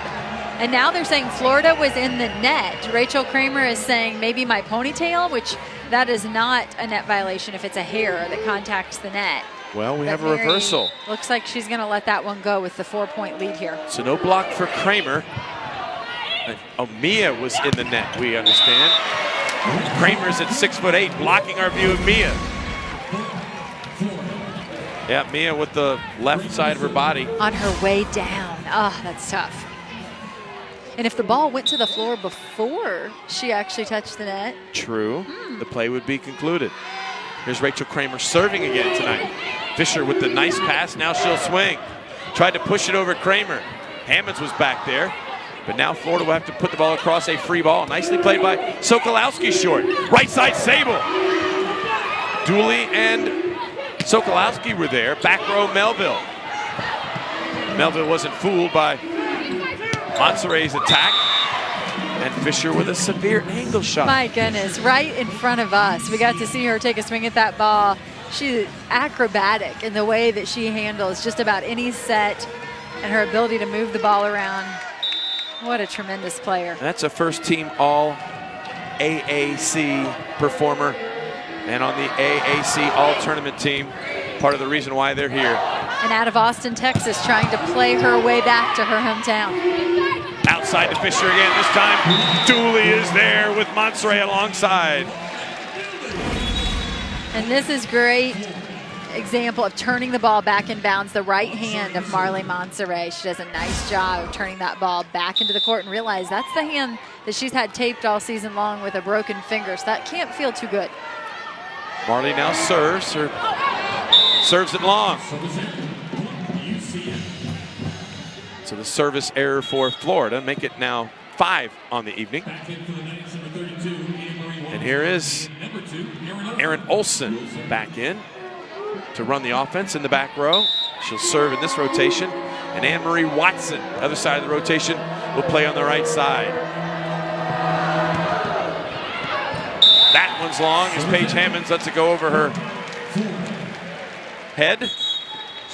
And now they're saying Florida was in the net. Rachel Kramer is saying maybe my ponytail, which that is not a net violation if it's a hair that contacts the net. Well, we have a reversal. Looks like she's going to let that one go with the 4-point lead here. So no block for Kramer. Oh, Mia was in the net, we understand. Kramer's at 6'8", blocking our view of Mia. Yeah, Mia with the left side of her body. On her way down. Oh, that's tough. And if the ball went to the floor before she actually touched the net. True. The play would be concluded. Here's Rachel Kramer serving again tonight. Fisher with the nice pass. Now she'll swing. Tried to push it over Kramer. Hammonds was back there. But now Florida will have to put the ball across a free ball. Nicely played by Sokolowski short. Right side Sable. Dooley and Sokolowski were there. Back row Melville. Melville wasn't fooled by Monserrat's attack. And Fisher with a severe angle shot. My goodness, right in front of us. We got to see her take a swing at that ball. She's acrobatic in the way that she handles just about any set and her ability to move the ball around. What a tremendous player. That's a first team all AAC performer and on the AAC all tournament team. Part of the reason why they're here. And out of Austin, Texas, trying to play her way back to her hometown. Outside to Fisher again. This time, Dooley is there with Monserrat alongside. And this is great example of turning the ball back in bounds. The right hand of Marley Monserrat. She does a nice job of turning that ball back into the court and realize that's the hand that she's had taped all season long with a broken finger. So that can't feel too good. Marley now serves it long. So the service error for Florida, make it now 5 on the evening. And here is Erin Olsen back in to run the offense in the back row. She'll serve in this rotation. And Anne-Marie Watson, other side of the rotation, will play on the right side. That one's long as Paige Hammonds lets it go over her head.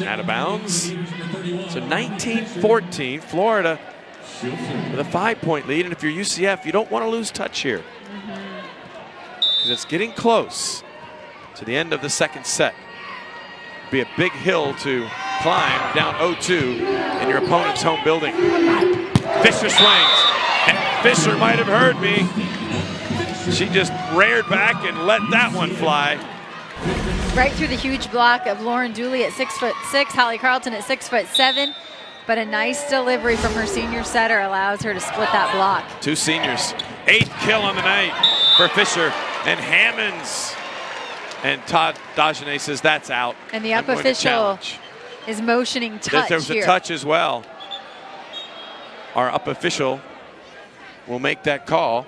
Out of bounds. So 19-14, Florida with a 5-point lead. And if you're UCF, you don't want to lose touch here. Because it's getting close to the end of the second set. It'll be a big hill to climb down 0-2 in your opponent's home building. Fisher swings. And Fisher might have heard me. She just reared back and let that one fly. Right through the huge block of Lauren Dooley at 6'6", Holly Carlton at 6'7", but a nice delivery from her senior setter allows her to split that block. 2 seniors, 8th kill on the night for Fisher and Hammonds. And Todd Dagenet says that's out. And the up official is motioning touch There was here. a touch as well. Our up official will make that call.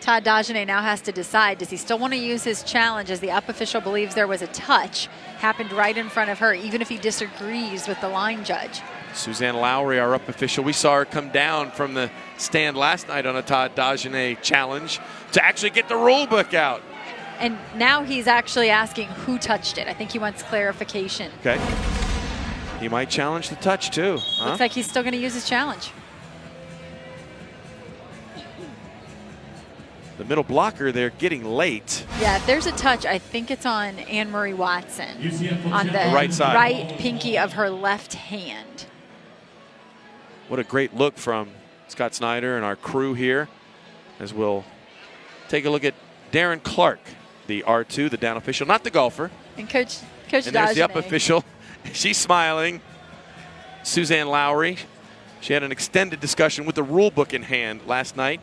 Todd Dagenet now has to decide, does he still want to use his challenge as the up official believes there was a touch? happened right in front of her, even if he disagrees with the line judge. Suzanne Lowry, our up official, we saw her come down from the stand last night on a Todd Dagenet challenge to actually get the rule book out. And now he's actually asking who touched it. I think he wants clarification. Okay. He might challenge the touch too. Huh? Looks like he's still going to use his challenge. The middle blocker there getting late. Yeah, if there's a touch, I think it's on Anne-Marie Watson on the right side, right pinky of her left hand. What a great look from Scott Snyder and our crew here, as we'll take a look at Darren Clark, the R2, the down official, not the golfer. And Coach And there's the up official. She's smiling. Suzanne Lowry. She had an extended discussion with the rule book in hand last night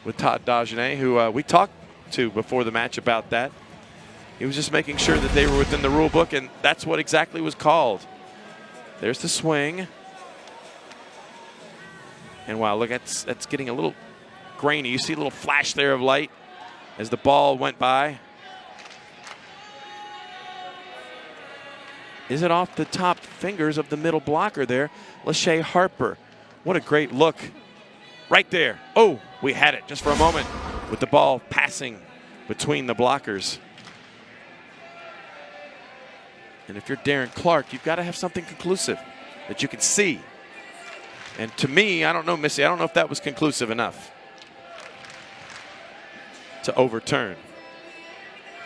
with Todd Dagenet, who we talked to before the match about that. He was just making sure that they were within the rule book, and that's what exactly was called. There's the swing. And wow, look, that's getting a little grainy. You see a little flash there of light as the ball went by. Is it off the top fingers of the middle blocker there? Lachey Harper. What a great look right there. Oh, we had it just for a moment with the ball passing between the blockers. And if you're Darren Clark, you've got to have something conclusive that you can see. And to me, I don't know, Missy, I don't know if that was conclusive enough to overturn.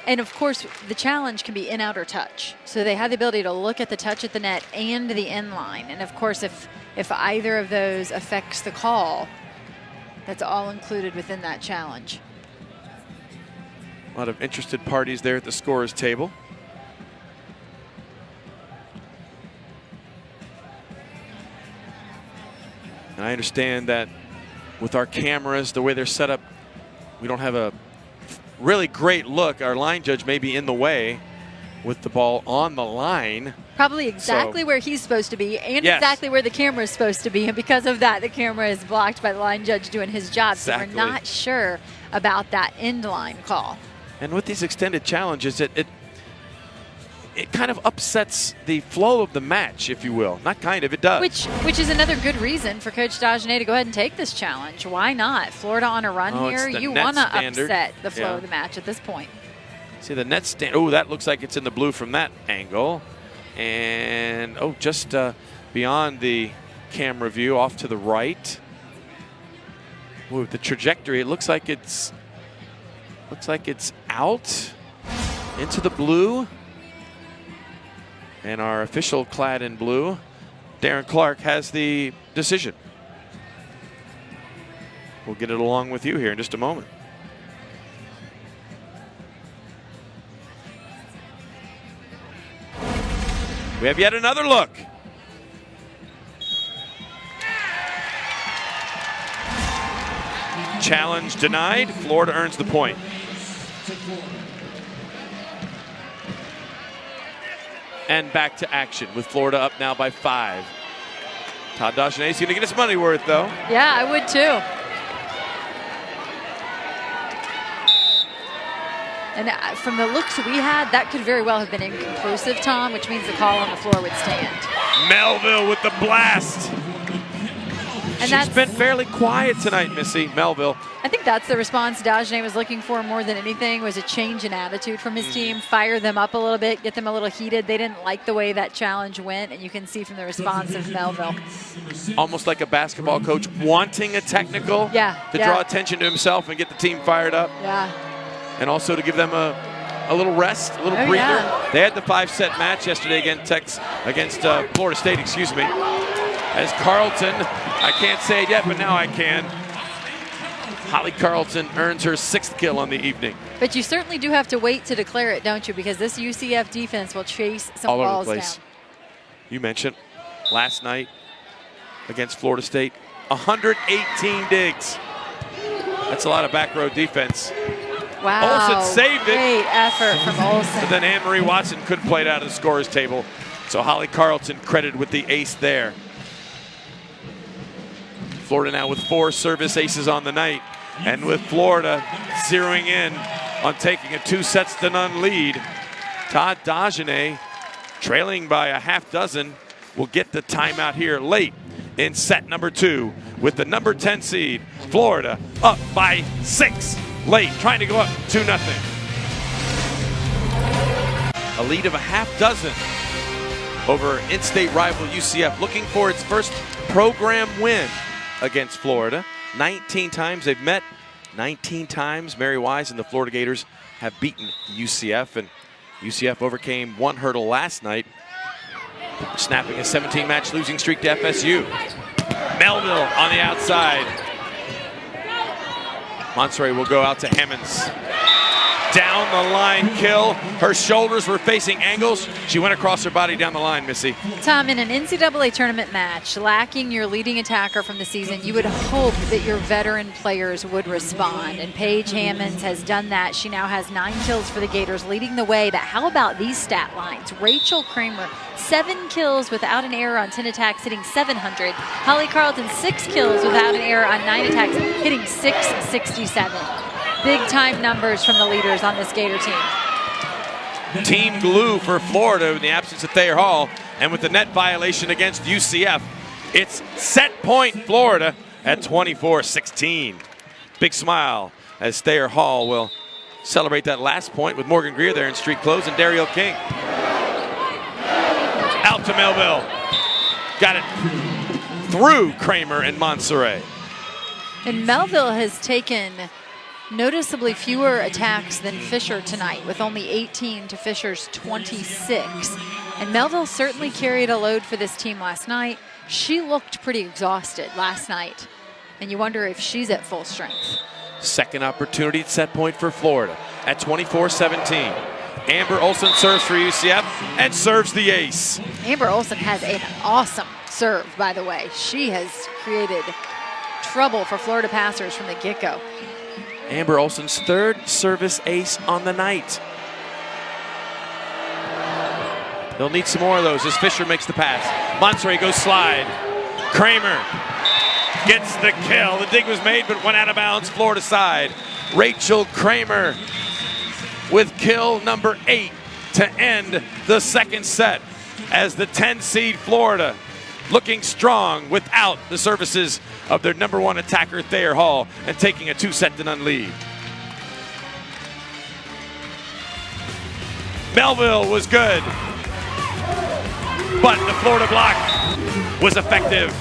And of course, the challenge can be in, out, or touch. So they have the ability to look at the touch at the net and the in line. And of course, if either of those affects the call, that's all included within that challenge. A lot of interested parties there at the scorer's table. And I understand that with our cameras, the way they're set up, we don't have a really great look. Our line judge may be in the way with the ball on the line. Probably exactly where he's supposed to be and yes, exactly where the camera is supposed to be. And because of that, the camera is blocked by the line judge doing his job. Exactly. So we're not sure about that end line call. And with these extended challenges, it kind of upsets the flow of the match, if you will. Not kind of, it does. Which is another good reason for Coach Dagenet to go ahead and take this challenge. Why not? Florida on a run here. You want to upset the flow of the match at this point. See the net stand. Oh, that looks like it's in the blue from that angle. And, oh, just beyond the camera view off to the right. Ooh, the trajectory, it looks like it's out into the blue. And our official clad in blue, Darren Clark, has the decision. We'll get it along with you here in just a moment. We have yet another look. Challenge denied. Florida earns the point. And back to action with Florida up now by 5. Todd Dagenet is going to get his money worth, though. Yeah, I would too. And from the looks we had, that could very well have been inconclusive, Tom, which means the call on the floor would stand. Melville with the blast. And she's been fairly quiet tonight, Missy. Melville. I think that's the response Dagenet was looking for more than anything, was a change in attitude from his team, fire them up a little bit, get them a little heated. They didn't like the way that challenge went, and you can see from the response of Melville. Almost like a basketball coach wanting a technical to draw attention to himself and get the team fired up. Yeah. And also to give them a little rest, a little breather. Yeah. They had the 5-set match yesterday against Florida State, excuse me. As Carlton, I can't say it yet, but now I can. Holly Carlton earns her 6th kill on the evening. But you certainly do have to wait to declare it, don't you? Because this UCF defense will chase some all balls over the place. down. You mentioned last night against Florida State, 118 digs. That's a lot of back row defense. Wow. Olsen saved it. Great effort from Olsen. But then Anne-Marie Watson couldn't play it out of the scorer's table. So Holly Carlton credited with the ace there. Florida now with 4 service aces on the night. And with Florida zeroing in on taking a 2-0 lead, Todd Dagenet trailing by a half dozen, will get the timeout here late in set number 2 with the number 10 seed, Florida, up by 6 late, trying to go up 2-0. A lead of a half dozen over in-state rival UCF, looking for its first program win against Florida. 19 times they've met, 19 times Mary Wise and the Florida Gators have beaten UCF, and UCF overcame one hurdle last night, snapping a 17-match losing streak to FSU. Melville on the outside. Monterey will go out to Hammonds. Down the line kill. Her shoulders were facing angles. She went across her body down the line, Missy. Tom, in an NCAA tournament match, lacking your leading attacker from the season, you would hope that your veteran players would respond. And Paige Hammonds has done that. She now has 9 kills for the Gators, leading the way. But how about these stat lines? Rachel Kramer, 7 kills without an error on 10 attacks, hitting 700. Holly Carlton, 6 kills without an error on 9 attacks, hitting 667. Big-time numbers from the leaders on this Gator team. Team glue for Florida in the absence of Thayer Hall, and with the net violation against UCF, it's set point Florida at 24-16. Big smile as Thayer Hall will celebrate that last point with Morgan Greer there in street clothes and Daryl King. Out to Melville. Got it through Kramer and Monserrat. And Melville has taken noticeably fewer attacks than Fisher tonight, with only 18 to Fisher's 26. And Melville certainly carried a load for this team last night. She looked pretty exhausted last night, and you wonder if she's at full strength. Second opportunity at set point for Florida at 24-17. Amber Olsen serves for UCF and serves the ace. Amber Olsen has an awesome serve, by the way. She has created trouble for Florida passers from the get-go. Amber Olsen's 3rd service ace on the night. They'll need some more of those as Fisher makes the pass. Monserrat goes slide. Kramer gets the kill. The dig was made but went out of bounds Florida side. Rachel Kramer with kill number 8 to end the second set as the 10 seed Florida looking strong without the services of their number 1 attacker, Thayer Hall, and taking a 2-0 lead. Melville was good, but the Florida block was effective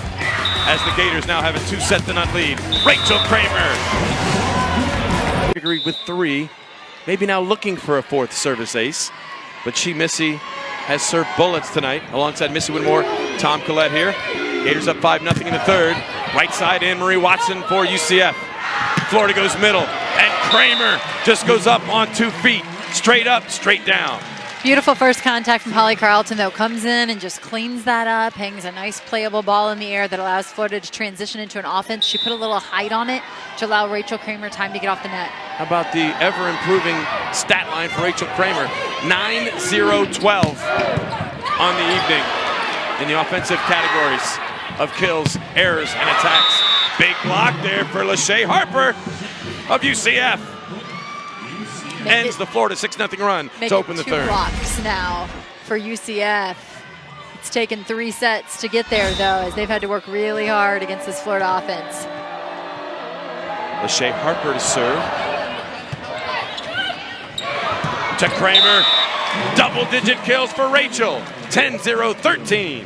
as the Gators now have a 2-0 lead. Rachel Kramer. Agreed with 3, maybe now looking for a 4th service ace, but Missy, has served bullets tonight alongside Missy Whitmore. Tom Collette here. Gators up 5-0 in the 3rd. Right side, Anne-Marie Watson for UCF. Florida goes middle, and Kramer just goes up on 2 feet. Straight up, straight down. Beautiful first contact from Holly Carlton, though. Comes in and just cleans that up, hangs a nice playable ball in the air that allows Florida to transition into an offense. She put a little height on it to allow Rachel Kramer time to get off the net. How about the ever-improving stat line for Rachel Kramer? 9-0-12 on the evening in the offensive categories of kills, errors, and attacks. Big block there for Lachey Harper of UCF. Ends the Florida 6-0 run to open the 3rd. 2 blocks now for UCF. It's taken 3 sets to get there, though, as they've had to work really hard against this Florida offense. Lachey Harper to serve. To Kramer. Double-digit kills for Rachel. 10-0-13.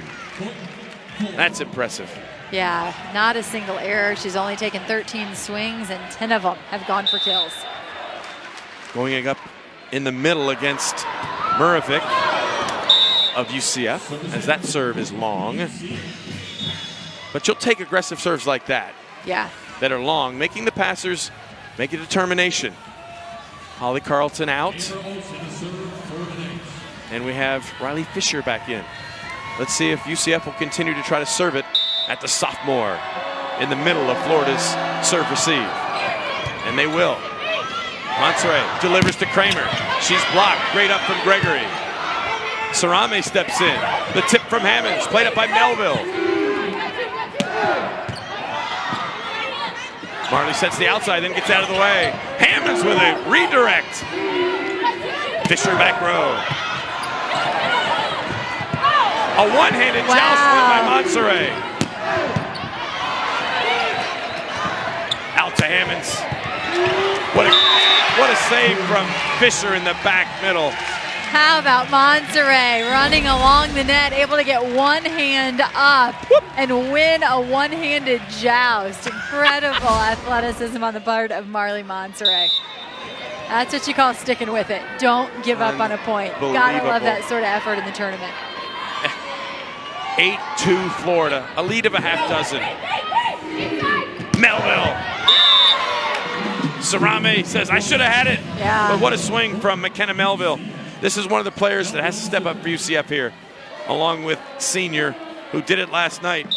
That's impressive. Yeah, not a single error. She's only taken 13 swings, and 10 of them have gone for kills. Going up in the middle against Muravic of UCF, as that serve is long. But you'll take aggressive serves like that. Yeah. That are long, making the passers make a determination. Holly Carlton out. And we have Riley Fisher back in. Let's see if UCF will continue to try to serve it at the sophomore in the middle of Florida's serve receive. And they will. Monserrat delivers to Kramer. She's blocked. Great up from Gregory. Sarame steps in. The tip from Hammonds, played up by Melville. Marley sets the outside, then gets out of the way. Hammonds with a redirect. Fisher back row. A one-handed joust win by Monserrat. Out to Hammonds. What a save from Fisher in the back middle. How about Monserrat running along the net, able to get one hand up and win a one-handed joust. Incredible athleticism on the part of Marley Monserrat. That's what you call sticking with it. Don't give up on a point. Gotta love that sort of effort in the tournament. 8-2 Florida, a lead of a half dozen. Melville. Sarame says, I should have had it. Yeah. But what a swing from McKenna Melville. This is one of the players that has to step up for UCF here, along with senior, who did it last night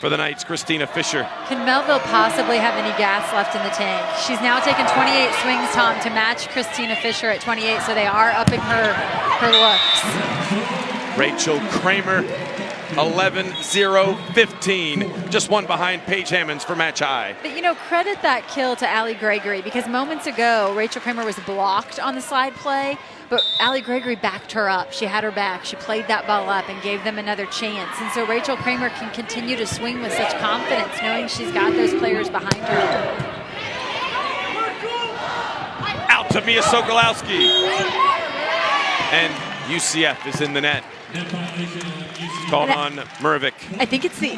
for the Knights, Christina Fisher. Can Melville possibly have any gas left in the tank? She's now taken 28 swings, Tom, to match Christina Fisher at 28, so they are upping her looks. Rachel Kramer, 11-0-15, just one behind Paige Hammonds for match high. But, you know, credit that kill to Allie Gregory, because moments ago, Rachel Kramer was blocked on the slide play, but Allie Gregory backed her up. She had her back. She played that ball up and gave them another chance. And so Rachel Kramer can continue to swing with such confidence, knowing she's got those players behind her. Out to Mia Sokolowski. And UCF is in the net. Called on Mervick. I think it's the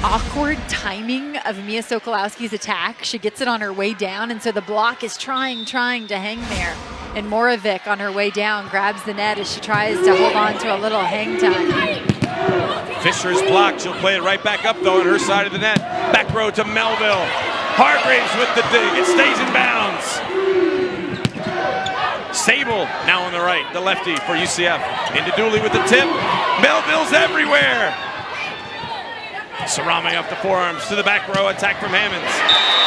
awkward timing of Mia Sokolowski's attack. She gets it on her way down, and so the block is trying to hang there. And Moravec on her way down grabs the net as she tries to hold on to a little hang time. Fisher's blocked. She'll play it right back up, though, on her side of the net. Back row to Melville. Hargraves with the dig. It stays in bounds. Sable now on the right, the lefty for UCF. Into Dooley with the tip. Melville's everywhere. Sarame off the forearms to the back row. Attack from Hammonds.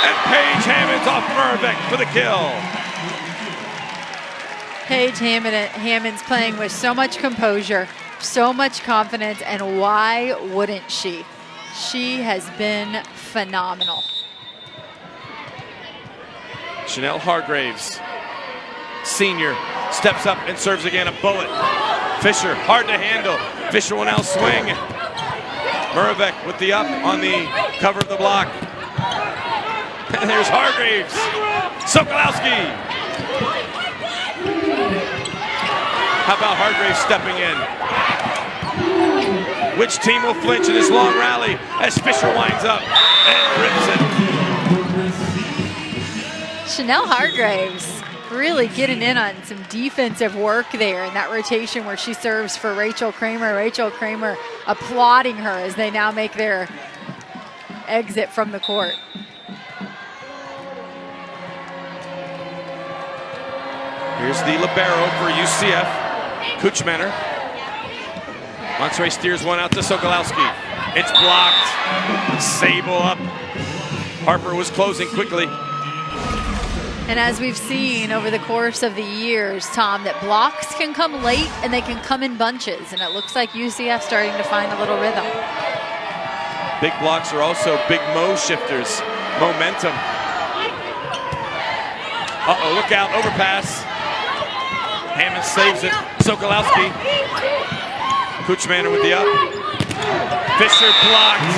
And Paige Hammonds off Moravec for the kill. Paige Hammonds playing with so much composure, so much confidence, and why wouldn't she? She has been phenomenal. Chanel Hargraves, senior, steps up and serves again, a bullet. Fisher, hard to handle. Fisher will now swing. Moravec with the up on the cover of the block. And there's Hargraves. Sokolowski. How about Hargraves stepping in? Which team will flinch in this long rally as Fisher winds up and rips it? Chanel Hargraves really getting in on some defensive work there in that rotation where she serves for Rachel Kramer. Rachel Kramer applauding her as they now make their exit from the court. Here's the libero for UCF, Kuchmaner. Monserrat steers one out to Sokolowski. It's blocked. Sable up. Harper was closing quickly. And as we've seen over the course of the years, Tom, that blocks can come late and they can come in bunches. And it looks like UCF starting to find a little rhythm. Big blocks are also big Mo shifters. Momentum. Uh-oh, look out, overpass. Hammond saves it. Sokolowski. Kuchmaner with the up. Fisher blocked.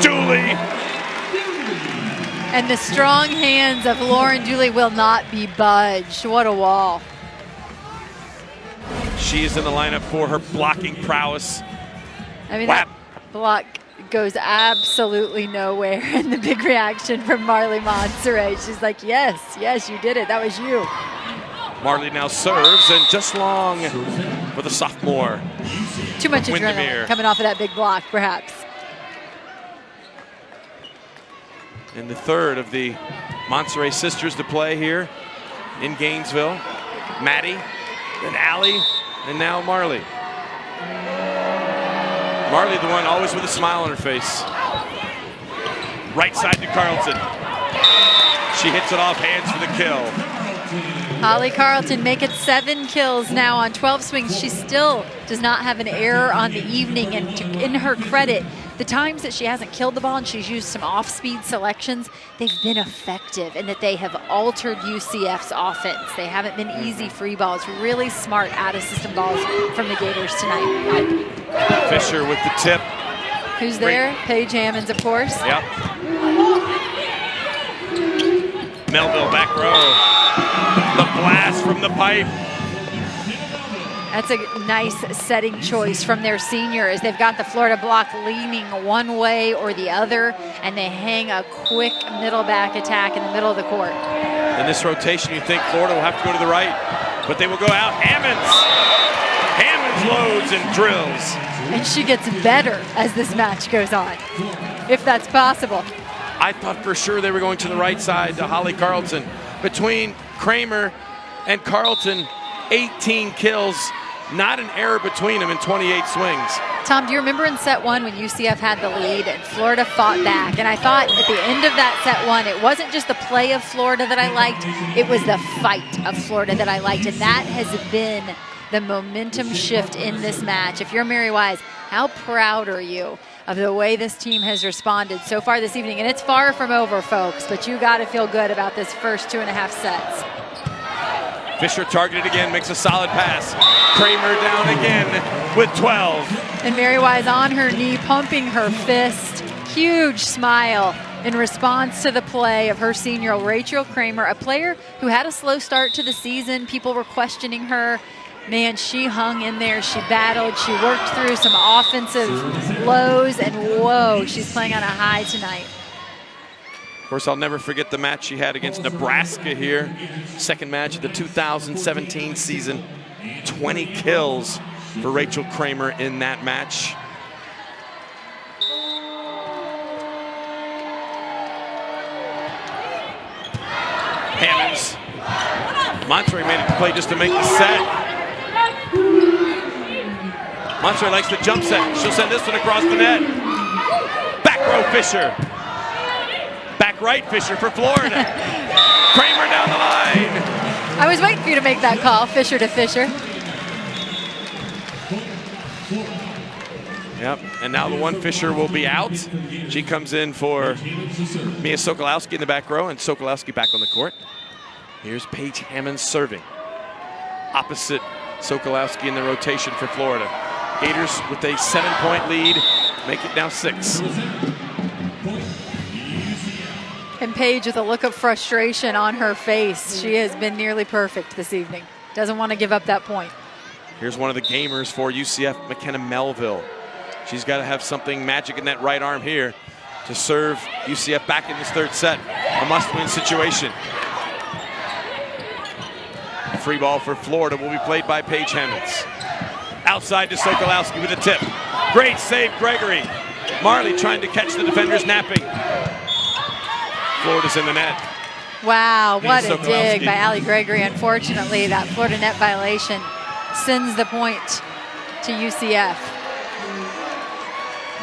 Dooley. And the strong hands of Lauren Dooley will not be budged. What a wall. She is in the lineup for her blocking prowess. I mean, that block goes absolutely nowhere. And the big reaction from Marley Monserrat. She's like, yes, yes, you did it. That was you. Marley now serves, and just long for the sophomore. Too much adrenaline coming off of that big block, perhaps. And the third of the Monserrat sisters to play here in Gainesville. Maddie, then Allie, and now Marley. Marley, the one always with a smile on her face. Right side to Carlton. She hits it off hands for the kill. Holly Carlton making 7 kills now on 12 swings. She still does not have an error on the evening, and in her credit, the times that she hasn't killed the ball and she's used some off-speed selections, they've been effective in that they have altered UCF's offense. They haven't been easy free balls, really smart out-of-system balls from the Gators tonight. Fisher with the tip. Who's there? Paige Hammonds, of course. Yep. Melville back row. The blast from the pipe. That's a nice setting choice from their senior as they've got the Florida block leaning one way or the other, and they hang a quick middle back attack in the middle of the court. In this rotation, you think Florida will have to go to the right, but they will go out. Hammonds loads and drills. And she gets better as this match goes on, if that's possible. I thought for sure they were going to the right side to Holly Carlton. Between Kramer and Carlton, 18 kills, not an error between them in 28 swings. Tom, do you remember in set one when UCF had the lead and Florida fought back? And I thought at the end of that set one, it wasn't just the play of Florida that I liked, it was the fight of Florida that I liked. And that has been the momentum shift in this match. If you're Mary Wise, how proud are you of the way this team has responded so far this evening? And it's far from over, folks, but you got to feel good about this first 2.5 sets. Fisher targeted again, makes a solid pass. Kramer down again with 12. And Mary Wise on her knee, pumping her fist. Huge smile in response to the play of her senior, Rachel Kramer, a player who had a slow start to the season. People were questioning her. Man, she hung in there, she battled, she worked through some offensive lows, and whoa, she's playing on a high tonight. Of course, I'll never forget the match she had against Nebraska here. Second match of the 2017 season. 20 kills for Rachel Kramer in that match. Hammonds. Montre made a play just to make the set. Montre likes the jump set. She'll send this one across the net. Back row Fisher. Back right Fisher for Florida. Kramer down the line. I was waiting for you to make that call, Fisher to Fisher. Yep, and now the one Fisher will be out. She comes in for Mia Sokolowski in the back row, and Sokolowski back on the court. Here's Paige Hammonds serving. Opposite Sokolowski in the rotation for Florida. Gators with a 7-point lead, make it now 6. And Paige with a look of frustration on her face. She has been nearly perfect this evening. Doesn't want to give up that point. Here's one of the gamers for UCF, McKenna Melville. She's got to have something magic in that right arm here to serve UCF back in this third set. A must-win situation. Free ball for Florida will be played by Paige Hammonds. Outside to Sokolowski with a tip. Great save, Gregory. Marley trying to catch the defenders napping. Florida's in the net. Wow, what a dig by Allie Gregory. Unfortunately, that Florida net violation sends the point to UCF.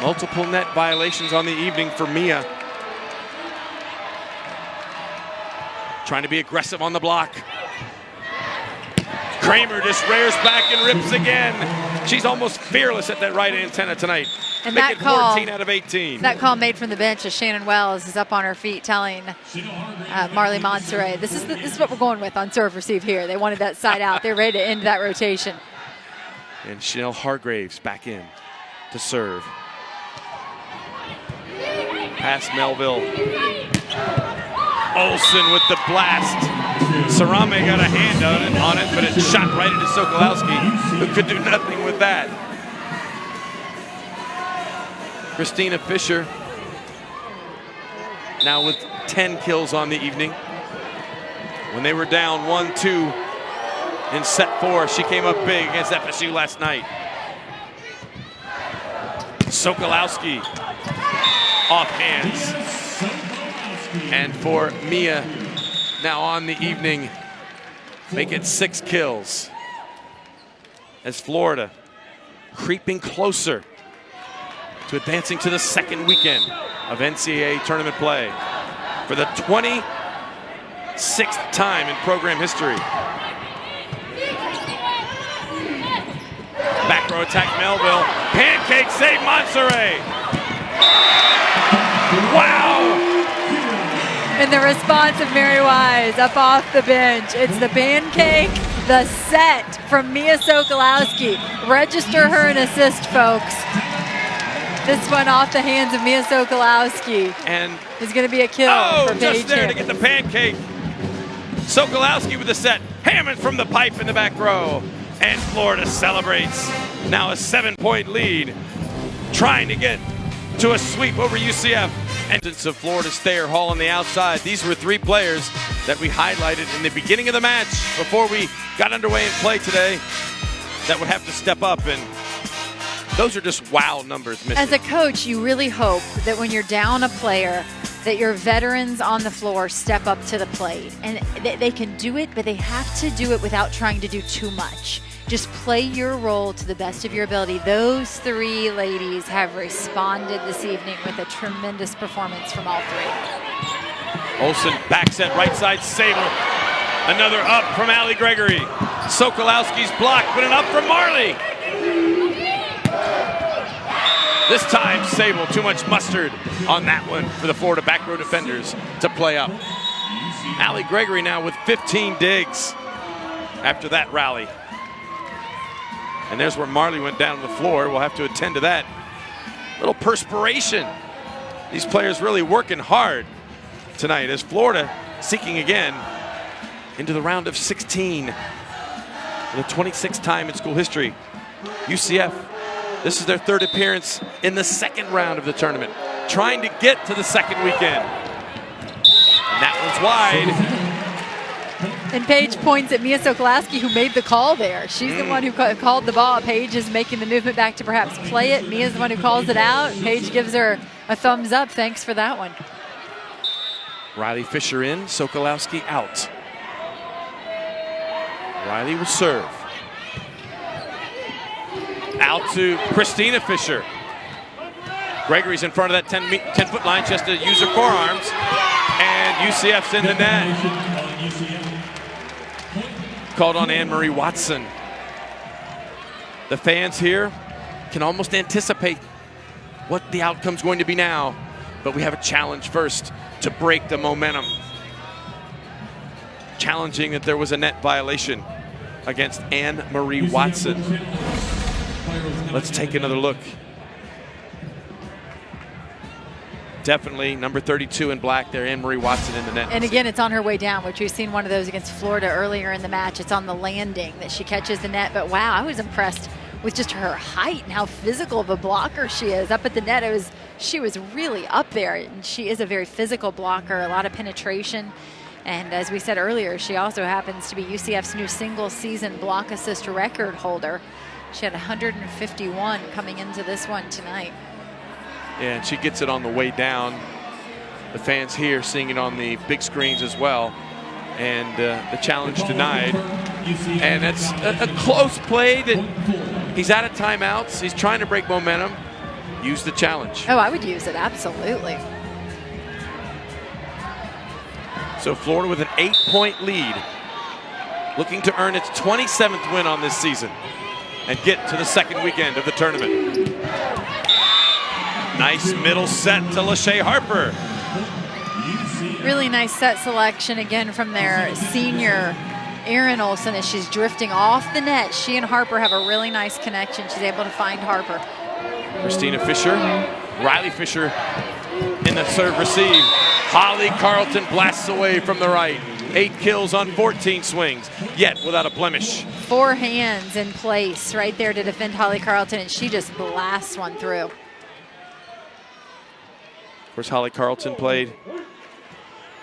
Multiple net violations on the evening for Mia. Trying to be aggressive on the block. Kramer just rears back and rips again. She's almost fearless at that right antenna tonight. And Make that it call, 14 out of 18. That call made from the bench as Shannon Wells is up on her feet telling Marley Monserrat, this is what we're going with on serve receive here. They wanted that side out. They're ready to end that rotation. And Chanel Hargraves back in to serve. Pass Melville. Olsen with the blast. Sarame got a hand on it, but it shot right into Sokolowski, who could do nothing with that. Christina Fisher now with 10 kills on the evening. When they were down 1-2 in set 4, she came up big against FSU last night. Sokolowski off hands. And for Mia, now on the evening, make it 6 kills. As Florida creeping closer to advancing to the second weekend of NCAA tournament play for the 26th time in program history. Back row attack Melville. Pancake save Monserrat. And the response of Mary Wise up off the bench. It's the pancake, the set from Mia Sokolowski. Register her an assist, folks. This one off the hands of Mia Sokolowski. And is going to be a kill for Paige just there Hammond. to get the pancake. Sokolowski with the set. Hammond from the pipe in the back row. And Florida celebrates. Now a 7-point lead. Trying to get to a sweep over UCF. Entrance of Florida's Thayer Hall on the outside. These were 3 players that we highlighted in the beginning of the match before we got underway in play today that would have to step up, and those are just wow numbers missing. As a coach, you really hope that when you're down a player, that your veterans on the floor step up to the plate. And they can do it, but they have to do it without trying to do too much. Just play your role to the best of your ability. Those 3 ladies have responded this evening with a tremendous performance from all 3. Olsen back set right side, Sable. Another up from Allie Gregory. Sokolowski's block, but an up from Marley. This time, Sable, too much mustard on that one for the Florida back row defenders to play up. Allie Gregory now with 15 digs after that rally. And there's where Marley went down on the floor. We'll have to attend to that. Little perspiration. These players really working hard tonight as Florida seeking again into the round of 16 for the 26th time in school history. UCF, this is their 3rd appearance in the 2nd round of the tournament, trying to get to the 2nd weekend. And that one's wide. And Paige points at Mia Sokolowski, who made the call there. She's the one who called the ball. Paige is making the movement back to perhaps play it. Mia's the one who calls it out. Paige gives her a thumbs up. Thanks for that one. Riley Fisher in, Sokolowski out. Riley will serve. Out to Christina Fisher. Gregory's in front of that 10-foot line. She has to use her forearms. And UCF's in the net. Called on Anne-Marie Watson. The fans here can almost anticipate what the outcome's going to be now, but we have a challenge first to break the momentum. Challenging that there was a net violation against Anne-Marie Watson. Let's take another look. Definitely number 32 in black there, Anne-Marie Watson in the net. And again, it's on her way down, which we've seen one of those against Florida earlier in the match. It's on the landing that she catches the net. But wow, I was impressed with just her height and how physical of a blocker she is. Up at the net, she was really up there. And she is a very physical blocker, a lot of penetration. And as we said earlier, she also happens to be UCF's new single season block assist record holder. She had 151 coming into this one tonight. Yeah, and she gets it on the way down. The fans here seeing it on the big screens as well. And the challenge denied. And it's a close play that he's out of timeouts. He's trying to break momentum. Use the challenge. Oh, I would use it, absolutely. So Florida with an 8-point lead, looking to earn its 27th win on this season and get to the 2nd weekend of the tournament. Nice middle set to Lachey Harper. Really nice set selection again from their senior Erin Olsen as she's drifting off the net. She and Harper have a really nice connection. She's able to find Harper. Christina Fisher, Riley Fisher in the serve receive. Holly Carlton blasts away from the right. 8 kills on 14 swings, yet without a blemish. 4 hands in place right there to defend Holly Carlton, and she just blasts one through. Of course, Holly Carlton played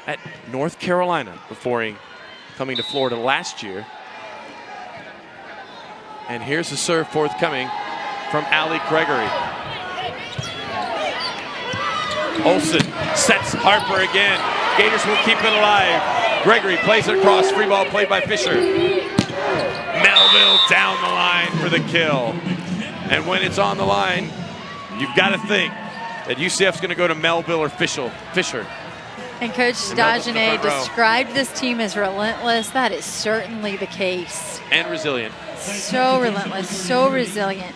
at North Carolina before coming to Florida last year. And here's the serve forthcoming from Allie Gregory. Olsen sets Harper again. Gators will keep it alive. Gregory plays it across. Free ball played by Fisher. Melville down the line for the kill. And when it's on the line, you've got to think that UCF's going to go to Melville or Fisher. And Coach Dagenet described this team as relentless. That is certainly the case. And resilient. So relentless, so resilient.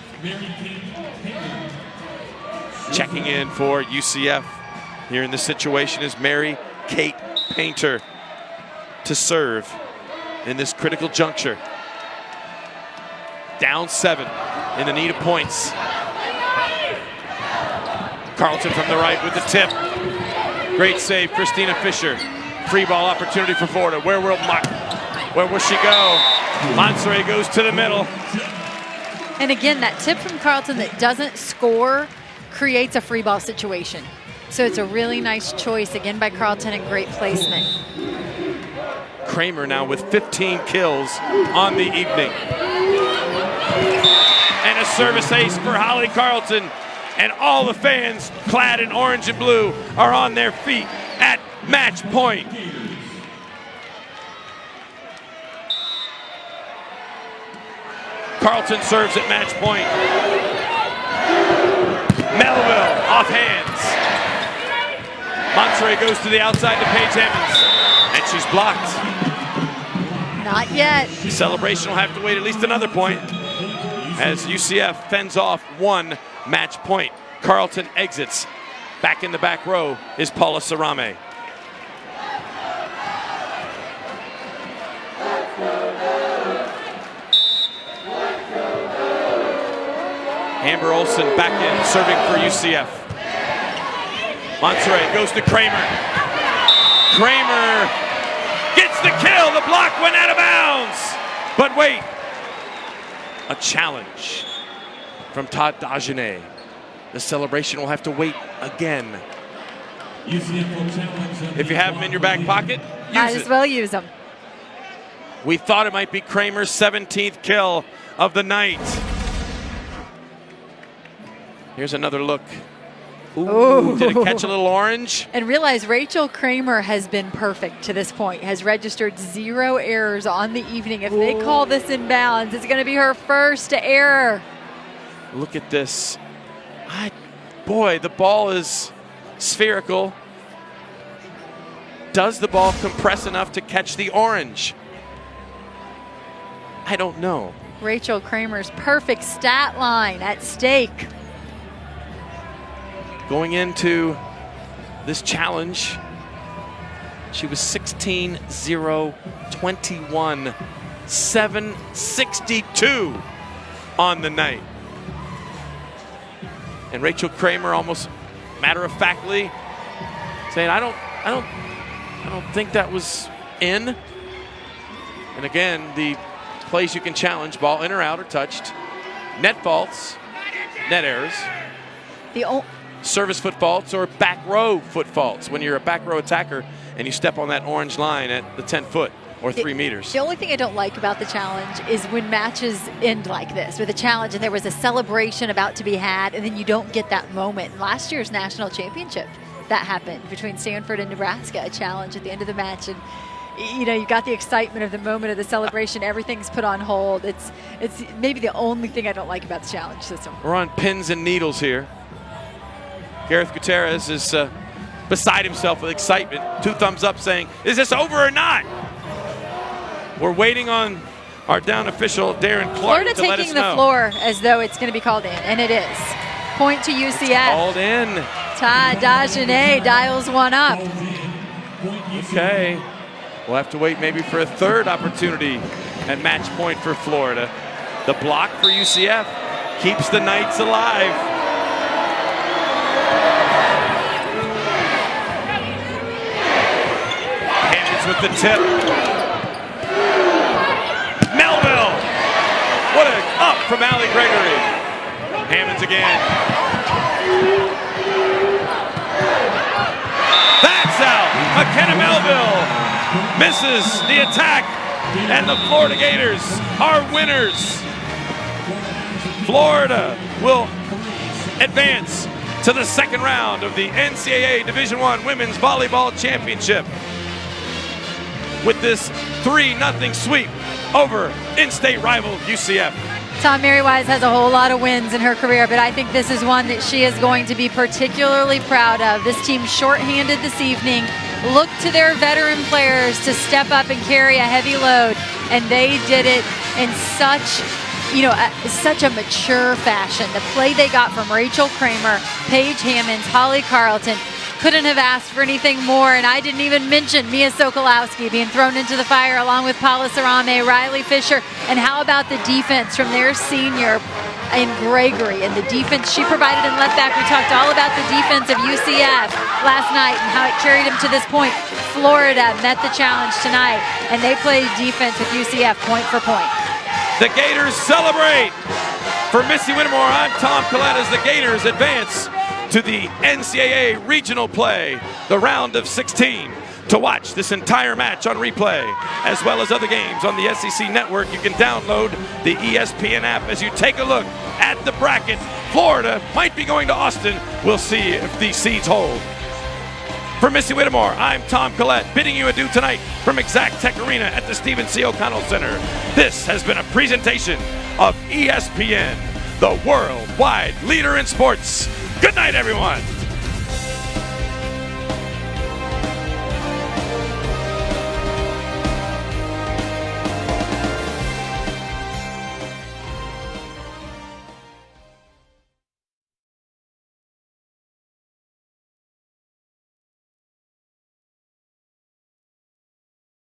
Checking in for UCF here in this situation is Mary Kate Painter to serve in this critical juncture. Down 7 in the need of points. Carlton from the right with the tip. Great save, Christina Fisher. Free ball opportunity for Florida. Where will she go? Monserrat goes to the middle. And again, that tip from Carlton that doesn't score creates a free ball situation. So it's a really nice choice, again, by Carlton, and great placement. Kramer now with 15 kills on the evening. And a service ace for Holly Carlton. And all the fans clad in orange and blue are on their feet at match point. Carlton serves at match point. Melville off hands. Monserrat goes to the outside to Paige Hammonds, and she's blocked. Not yet. The celebration will have to wait at least another point as UCF fends off one match point. Carlton exits. Back in the back row is Paula Sarame. Amber Olsen back in, serving for UCF. Monserrat goes to Kramer. Kramer gets the kill. The block went out of bounds. But wait, a challenge from Todd Dagenet. The celebration will have to wait again. If you have them in your back pocket, might as well use them. We thought it might be Kramer's 17th kill of the night. Here's another look. Ooh, did it catch a little orange? And realize Rachel Kramer has been perfect to this point, has registered 0 errors on the evening. If they call this inbounds, it's going to be her first error. Look at this. Boy, the ball is spherical. Does the ball compress enough to catch the orange? I don't know. Rachel Kramer's perfect stat line at stake. Going into this challenge, she was 16-0-21, 762 on the night. And Rachel Kramer almost matter-of-factly saying, I don't think that was in. And again, the plays you can challenge, ball in or out or touched, net faults, net errors. Service foot faults or back row foot faults when you're a back row attacker and you step on that orange line at the 10 foot or 3 meters. The only thing I don't like about the challenge is when matches end like this with a challenge and there was a celebration about to be had and then you don't get that moment. Last year's national championship, that happened between Stanford and Nebraska, a challenge at the end of the match. And you know, you got the excitement of the moment of the celebration. Everything's put on hold. It's maybe the only thing I don't like about the challenge system. We're on pins and needles here. Gareth Gutierrez is beside himself with excitement. 2 thumbs up saying, is this over or not? We're waiting on our down official, Darren Clark, Florida to let us taking know. the floor as though it's going to be called in, and it is. Point to UCF. It's called in. Todd Dagenet dials one up. Okay. We'll have to wait maybe for a third opportunity at match point for Florida. The block for UCF keeps the Knights alive. Hammonds with the tip. Melville! What a up from Allie Gregory. Hammonds again. That's out. McKenna Melville misses the attack, and the Florida Gators are winners. Florida will advance to the second round of the NCAA Division I Women's Volleyball Championship with this 3-0 sweep over in-state rival UCF. Tom Merriwise has a whole lot of wins in her career, but I think this is one that she is going to be particularly proud of. This team shorthanded this evening, looked to their veteran players to step up and carry a heavy load, and they did it in such a mature fashion. The play they got from Rachel Kramer, Paige Hammonds, Holly Carlton, couldn't have asked for anything more, and I didn't even mention Mia Sokolowski being thrown into the fire along with Paula Sarame, Riley Fisher, and how about the defense from their senior in Gregory and the defense she provided in left back. We talked all about the defense of UCF last night and how it carried them to this point. Florida met the challenge tonight, and they played defense with UCF point for point. The Gators celebrate. For Missy Whittemore, I'm Tom Collette as the Gators advance to the NCAA regional play, the round of 16. To watch this entire match on replay, as well as other games on the SEC Network, you can download the ESPN app as you take a look at the bracket. Florida might be going to Austin. We'll see if these seeds hold. For Missy Whittemore, I'm Tom Collette, bidding you adieu tonight from Exact Tech Arena at the Stephen C. O'Connell Center. This has been a presentation of ESPN, the worldwide leader in sports. Good night, everyone.